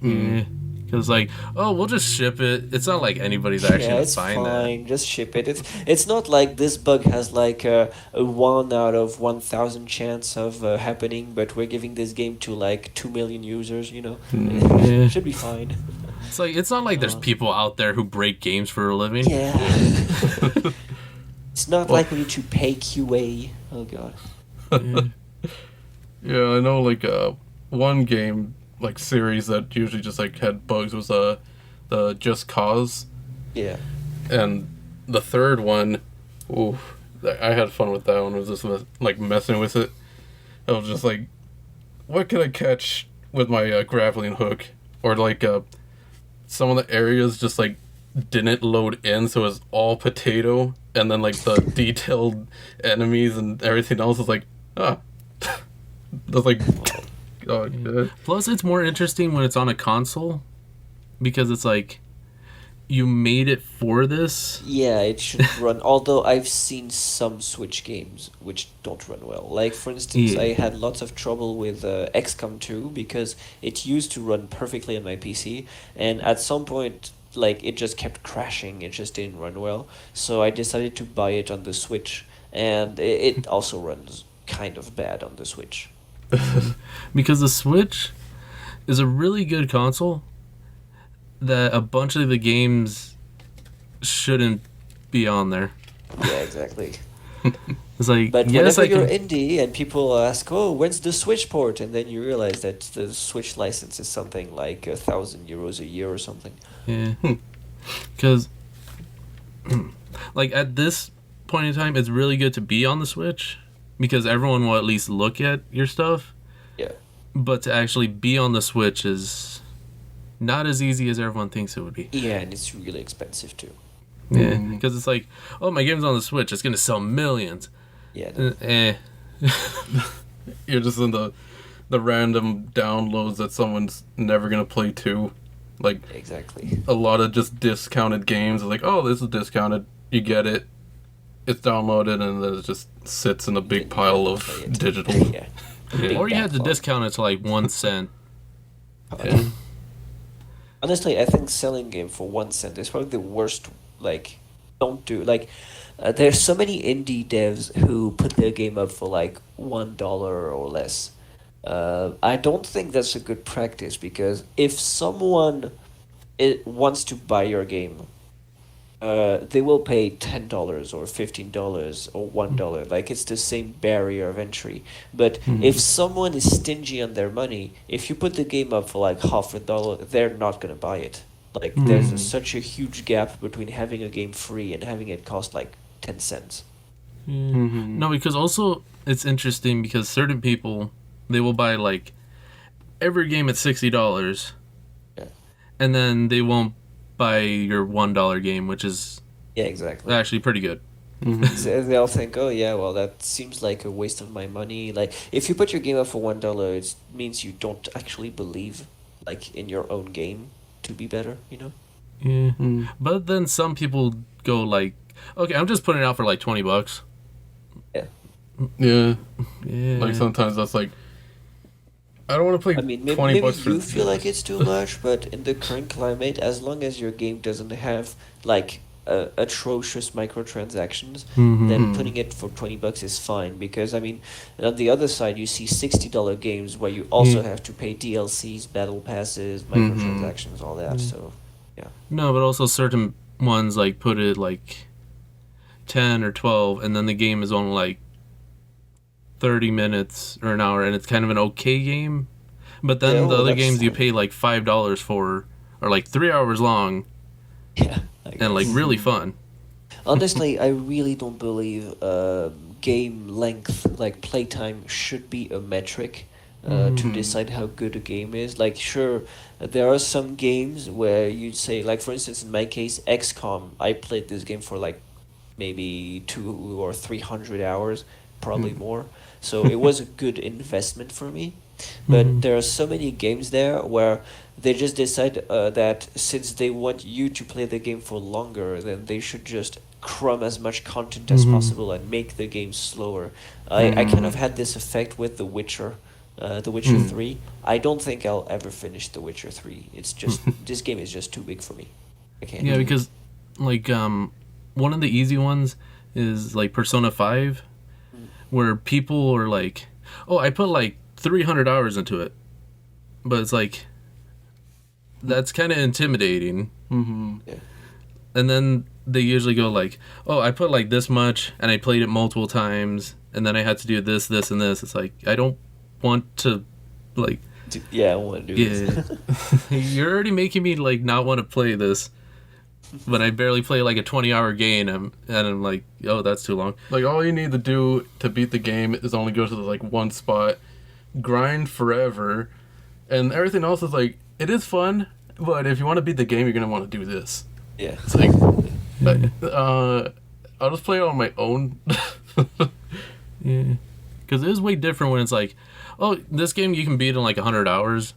Yeah. Because like, oh, we'll just ship it. It's not like anybody's actually Yeah, gonna it's find fine. Just ship it. It's not like this bug has like a 1 out of 1,000 chance of happening, but we're giving this game to like 2 million users. Yeah. Should be fine. that. It's not like there's people out there who break games for a living. Yeah. It's not like we need to pay QA. Oh god. Yeah, I know, like, one game, like, series that usually just, like, had bugs was, the Just Cause. Yeah. And the third one, ooh, I had fun with that one. It was just, like, messing with it. I was just like, what can I catch with my grappling hook? Or, like, some of the areas just, like, didn't load in, so it was all potato. And then, like, the detailed enemies and everything else was like, that's like, oh, yeah. Plus, it's more interesting when it's on a console because it's like you made it for this. Yeah, it should run. Although I've seen some Switch games which don't run well. Like, for instance, Yeah. I had lots of trouble with XCOM 2 because it used to run perfectly on my PC, and at some point, like, it just kept crashing. It just didn't run well. So I decided to buy it on the Switch, and it also runs kind of bad on the Switch. Because the Switch is a really good console that a bunch of the games shouldn't be on there. Yeah, exactly. It's like, But yes, whenever I you're can. indie and people ask, "Oh, when's the Switch port?" and then you realize that the Switch license is something like €1,000 a year or something. Yeah. Because, like, at this point in time, it's really good to be on the Switch because everyone will at least look at your stuff. Yeah. But to actually be on the Switch is not as easy as everyone thinks it would be. Yeah, and it's really expensive too. Yeah. Because it's like, oh, my game's on the Switch. It's going to sell millions. Yeah. No. You're just in the random downloads that someone's never gonna play too. Like, Exactly. a lot of just discounted games. Like, oh, this is discounted. You get it. It's downloaded, and then it just sits in a big pile of Play it. digital. Yeah. Yeah. Or you had to backlog. discount it to like 1 cent. Yeah. Honestly, I think selling game for 1 cent is probably the worst. Like, don't do like. There's so many indie devs who put their game up for like $1 or less. I don't think that's a good practice because if someone wants to buy your game, they will pay $10 or $15 or $1. Like, it's the same barrier of entry. But if someone is stingy on their money, if you put the game up for like $0.50, they're not gonna buy it. Like, there's such a huge gap between having a game free and having it cost like 10 cents. No, because also it's interesting because certain people, they will buy like every game at $60, Yeah. and then they won't buy your $1 game, which is Yeah, exactly. actually pretty good. They'll think, oh yeah, well, that seems like a waste of my money. Like, if you put your game up for $1, it means you don't actually believe, like, in your own game to be better. Yeah. But then some people go like, okay, I'm just putting it out for like $20. Yeah. Yeah. Yeah. Like, sometimes that's like, I don't want to play I mean, maybe, 20 maybe bucks for you feel like it's too much, but in the current climate, as long as your game doesn't have like atrocious microtransactions, then putting it for $20 is fine. Because I mean, on the other side, you see $60 games where you also have to pay DLCs, battle passes, microtransactions, all that. So, yeah. No, but also certain ones like put it like 10 or 12, and then the game is only like 30 minutes or an hour, and it's kind of an okay game. But then Yeah, the well, other that's games you fine. pay like $5 for are like 3 hours long Yeah. I and like guess. really fun. Honestly, I really don't believe game length, like playtime, should be a metric to decide how good a game is. Like, sure, there are some games where you'd say, like, for instance, in my case, XCOM, I played this game for like maybe 200 or 300 hours, probably more. So it was a good investment for me. But there are so many games there where they just decide that since they want you to play the game for longer, then they should just crumb as much content as possible and make the game slower. I kind of had this effect with The Witcher. The Witcher 3. I don't think I'll ever finish The Witcher 3. It's just this game is just too big for me. I can't. Yeah, because like one of the easy ones is like Persona 5, where people are like, "Oh, I put like 300 hours into it," but it's like that's kind of intimidating. Yeah. And then they usually go like, "Oh, I put like this much, and I played it multiple times, and then I had to do this, this, and this." It's like I don't want to, like. Yeah, I want to do this. You're already making me like not want to play this. But I barely play like a 20-hour game, and I'm like, oh, that's too long. Like, all you need to do to beat the game is only go to the, like, one spot, grind forever, and everything else is like, it is fun, but if you want to beat the game, you're going to want to do this. Yeah. It's like, I'll just play it on my own. Yeah. Because it is way different when it's like, oh, this game you can beat in like 100 hours,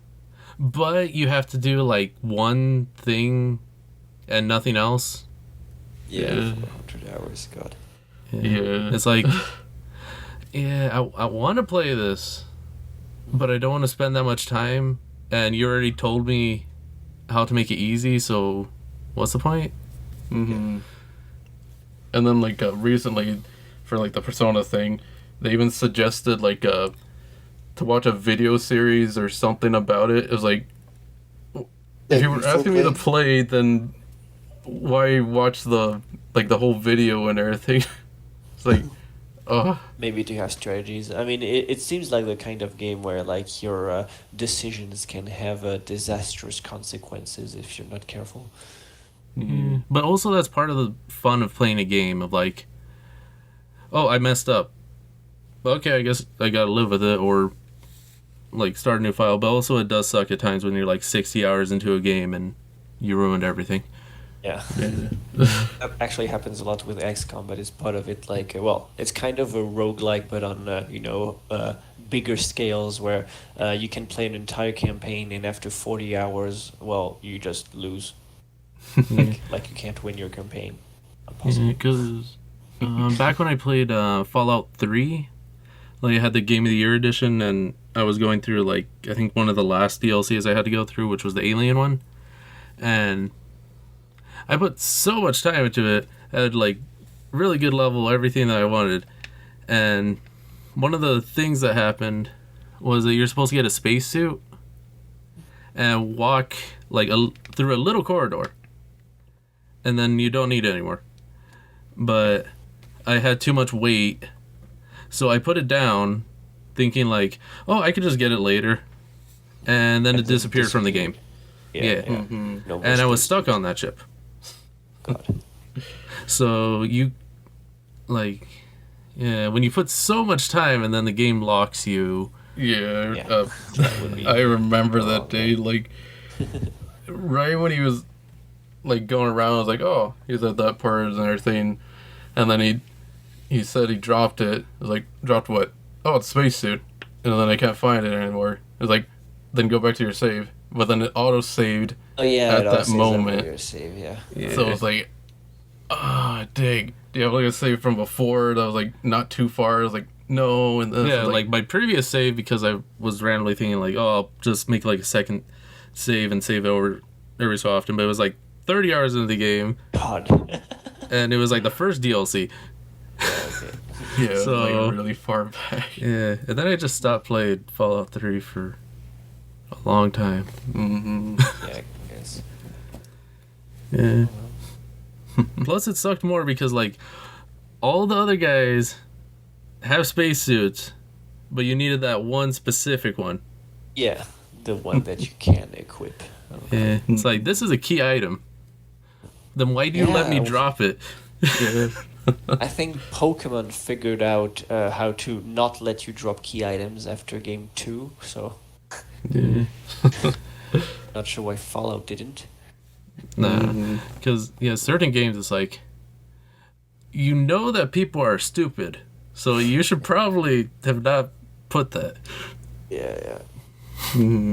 but you have to do like one thing and nothing else. Yeah, 100 hours, God. Yeah. It's like, yeah, I want to play this, but I don't want to spend that much time, and you already told me how to make it easy, so what's the point? Mm-hmm. And then, like, recently, for, like, the Persona thing, they even suggested, like, to watch a video series or something about it. It was like, if you were asking me to play, then why watch the whole video and everything? It's like, Maybe to have strategies. I mean, it seems like the kind of game where like your decisions can have disastrous consequences if you're not careful. Yeah. But also that's part of the fun of playing a game of like, oh, I messed up. Okay, I guess I gotta live with it, or like start a new file. But also it does suck at times when you're like 60 hours into a game and you ruined everything. Yeah. That actually happens a lot with XCOM, but it's part of it. Like, well, it's kind of a roguelike, but on bigger scales where you can play an entire campaign, and after 40 hours, well, you just lose. like you can't win your campaign. Because back when I played Fallout 3, like I had the Game of the Year edition, and I was going through like I think one of the last DLCs I had to go through, which was the Alien one, and I put so much time into it. I had like really good level, everything that I wanted. And one of the things that happened was that you're supposed to get a spacesuit and walk like through a little corridor, and then you don't need it anymore. But I had too much weight, so I put it down, thinking like, oh, I could just get it later, and then it disappeared from the game. Yeah. Mm-hmm. No, and I was stuck on that ship. God. So you, like, yeah, when you put so much time and then the game locks you. Yeah. That would be I remember that day, like, right when he was, like, going around, I was like, oh, he's at that part and everything. And then he said he dropped it. I was like, dropped what? Oh, it's spacesuit. And then I can't find it anymore. It was like, then go back to your save. But then it auto-saved at that moment. Your save, yeah. So it was like, dig. Do you have like a save from before that was like not too far? I was like, no. And then yeah, like my previous save, because I was randomly thinking like, oh, I'll just make like a second save and save it over every so often. But it was like 30 hours into the game. God. And it was like the first DLC. Okay. Yeah, So, like really far back. Yeah, and then I just stopped playing Fallout 3 for a long time. Mm-hmm. Yeah, I guess. Yeah. Plus, it sucked more because, like, all the other guys have spacesuits, but you needed that one specific one. Yeah, the one that you can equip. Yeah, it's like, this is a key item. Then why do you let me drop it? Yeah. I think Pokemon figured out how to not let you drop key items after game 2, so Yeah. not sure why Fallout didn't. Nah, because certain games it's like you know that people are stupid, so you should probably have not put that. Yeah.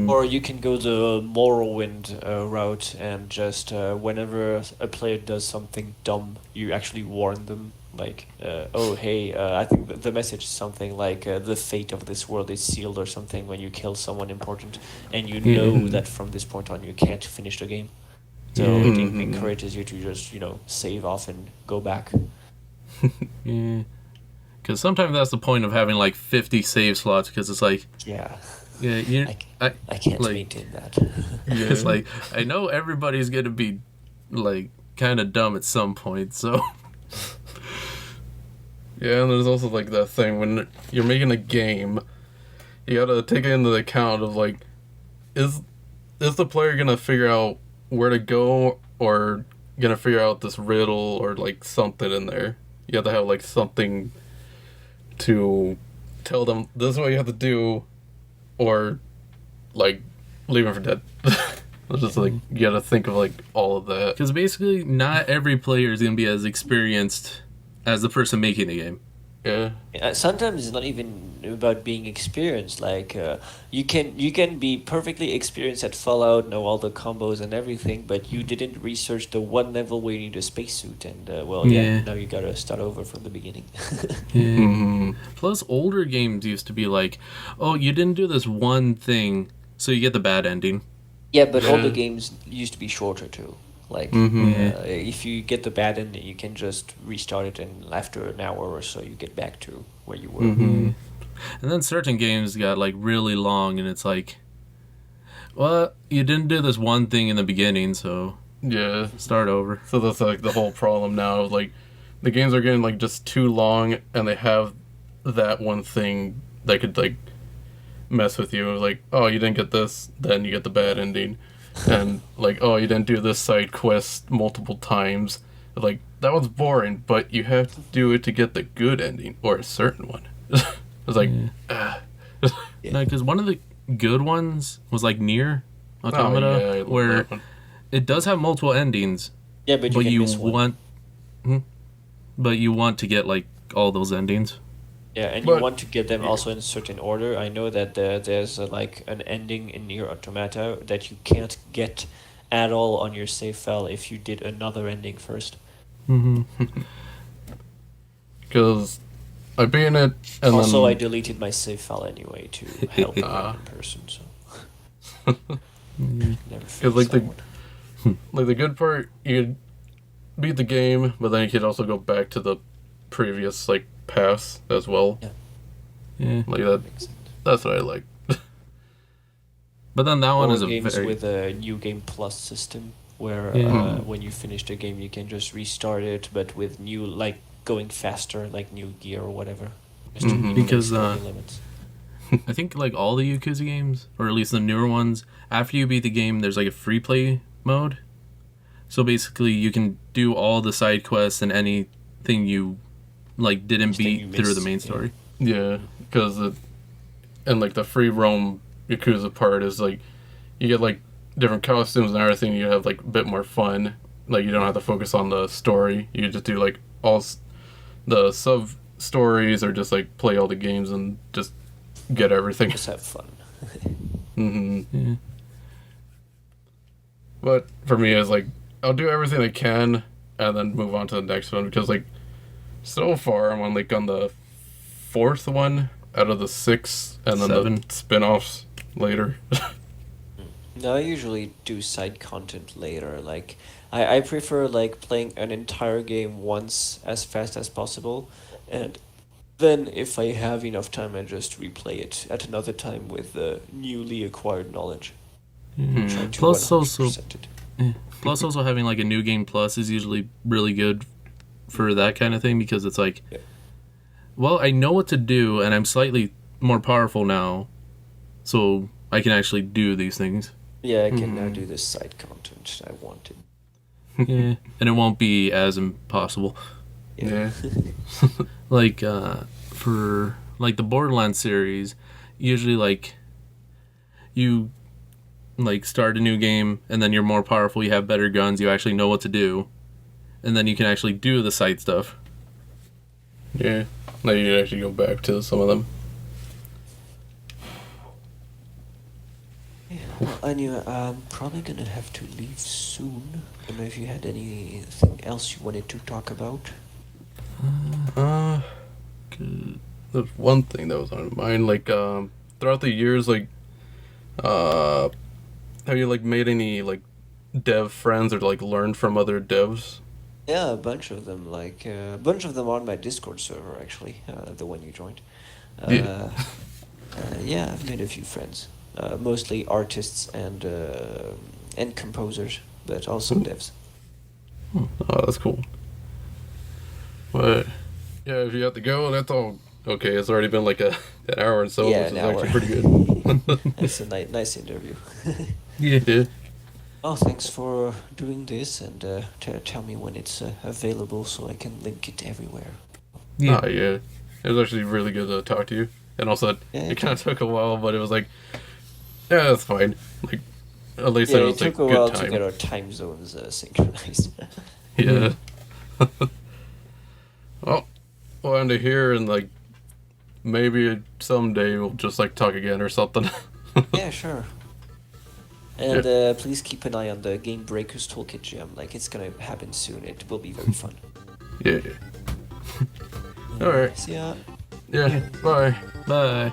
Or you can go the Morrowind route and just whenever a player does something dumb, you actually warn them. Like, oh hey, I think the message is something like the fate of this world is sealed or something when you kill someone important, and you know that from this point on you can't finish the game. So it encourages you to just save off and go back. Yeah, because sometimes that's the point of having like 50 save slots, because it's like Yeah. I can't like, maintain that. It's like I know everybody's gonna be like kind of dumb at some point, so. Yeah, and there's also like that thing when you're making a game, you gotta take it into account of like, is the player gonna figure out where to go, or gonna figure out this riddle or like something in there? You have to have like something to tell them this is what you have to do, or like leave them for dead. It's just like you gotta think of like all of that. Because basically, not every player is gonna be as experienced as the person making the game. Yeah. Sometimes it's not even about being experienced. Like you can be perfectly experienced at Fallout, know all the combos and everything, but you didn't research the one level where you need a spacesuit, and now you gotta start over from the beginning. Plus, older games used to be like, oh, you didn't do this one thing, so you get the bad ending. Yeah, but all the games used to be shorter too. Like, if you get the bad ending, you can just restart it, and after an hour or so, you get back to where you were. And then certain games got like really long, and it's like, well, you didn't do this one thing in the beginning, so Yeah. start over. So that's like the whole problem now. Like, the games are getting like just too long, and they have that one thing that could like mess with you. Like, oh, you didn't get this, then you get the bad ending. And like, oh, you didn't do this side quest multiple times. Like, that was boring, but you have to do it to get the good ending, or a certain one. It's like, No, because one of the good ones was like Nier Automata, I love where that one. it does have multiple endings, Yeah, but you can miss one. but you want to get like all those endings. Yeah, and But- you want to get them also in a certain order. I know that there's like an ending in Nier Automata that you can't get at all on your save file if you did another ending first. Because I beat it, and Also, I then deleted my save file anyway to help the random person. So never finished like that one. like the good part, you beat the game, but then you could also go back to the previous like paths as well. Yeah, Like that. Makes sense. That's what I like. but then that one Or is a games very with a new game plus system where when you finish the game you can just restart it, but with new like going faster, like new gear or whatever. Just to minimize Because, story limits. I think like all the Yakuza games, or at least the newer ones, after you beat the game, there's like a free play mode. So basically, you can do all the side quests and anything you like didn't Anything you beat through the missed, main yeah. story. Yeah, because and like the free roam Yakuza part is like you get like different costumes and everything. You have like a bit more fun. Like, you don't have to focus on the story. You just do like the sub stories, or just like play all the games and just get everything. Just have fun. Yeah. But for me, it's like I'll do everything I can and then move on to the next one, because like so far I'm on like on the 4th one out of the 6, and then 7. the spin-offs later. No, I usually do side content later. Like, I prefer like playing an entire game once as fast as possible, and then if I have enough time, I just replay it at another time with the newly acquired knowledge. Try to Plus 100% it. Plus, also having like a new game plus is usually really good for that kind of thing, because it's like, Yeah. well, I know what to do, and I'm slightly more powerful now, so I can actually do these things. Yeah, I can now do this side content I wanted. Yeah, and it won't be as impossible. Yeah. Like for like the Borderlands series, usually like you like start a new game and then you're more powerful, you have better guns, you actually know what to do, and then you can actually do the side stuff. Yeah. Now you can actually go back to some of them. Yeah. Well, anyway, I'm probably gonna have to leave soon. I don't know if you had anything else you wanted to talk about. There's one thing that was on mind, like, throughout the years, like, have you, like, made any, like, dev friends or, like, learned from other devs? Yeah, a bunch of them. Like a bunch of them on my Discord server, actually, the one you joined. Yeah. Yeah, I've made a few friends. Mostly artists and composers, but also devs. Oh, that's cool. But, yeah, if you have to go, that's all okay. It's already been, like, an hour and so, Yeah, which is an hour. actually pretty good. It's a nice interview. Yeah. Oh, thanks for doing this, and tell me when it's available so I can link it everywhere. Yeah. Yeah. It was actually really good to talk to you. And also, Yeah, it kind of took a while, but it was like, yeah, that's fine. Like, at least Yeah, it it was like took a while good to time. get our time zones synchronized. Yeah. Well, we'll end it here, and like, maybe someday we'll just like talk again or something. Yeah, sure. And please keep an eye on the Game Breakers Toolkit Jam. Like, it's gonna happen soon. It will be very fun. Yeah. All right. See ya. Yeah. Bye. Bye.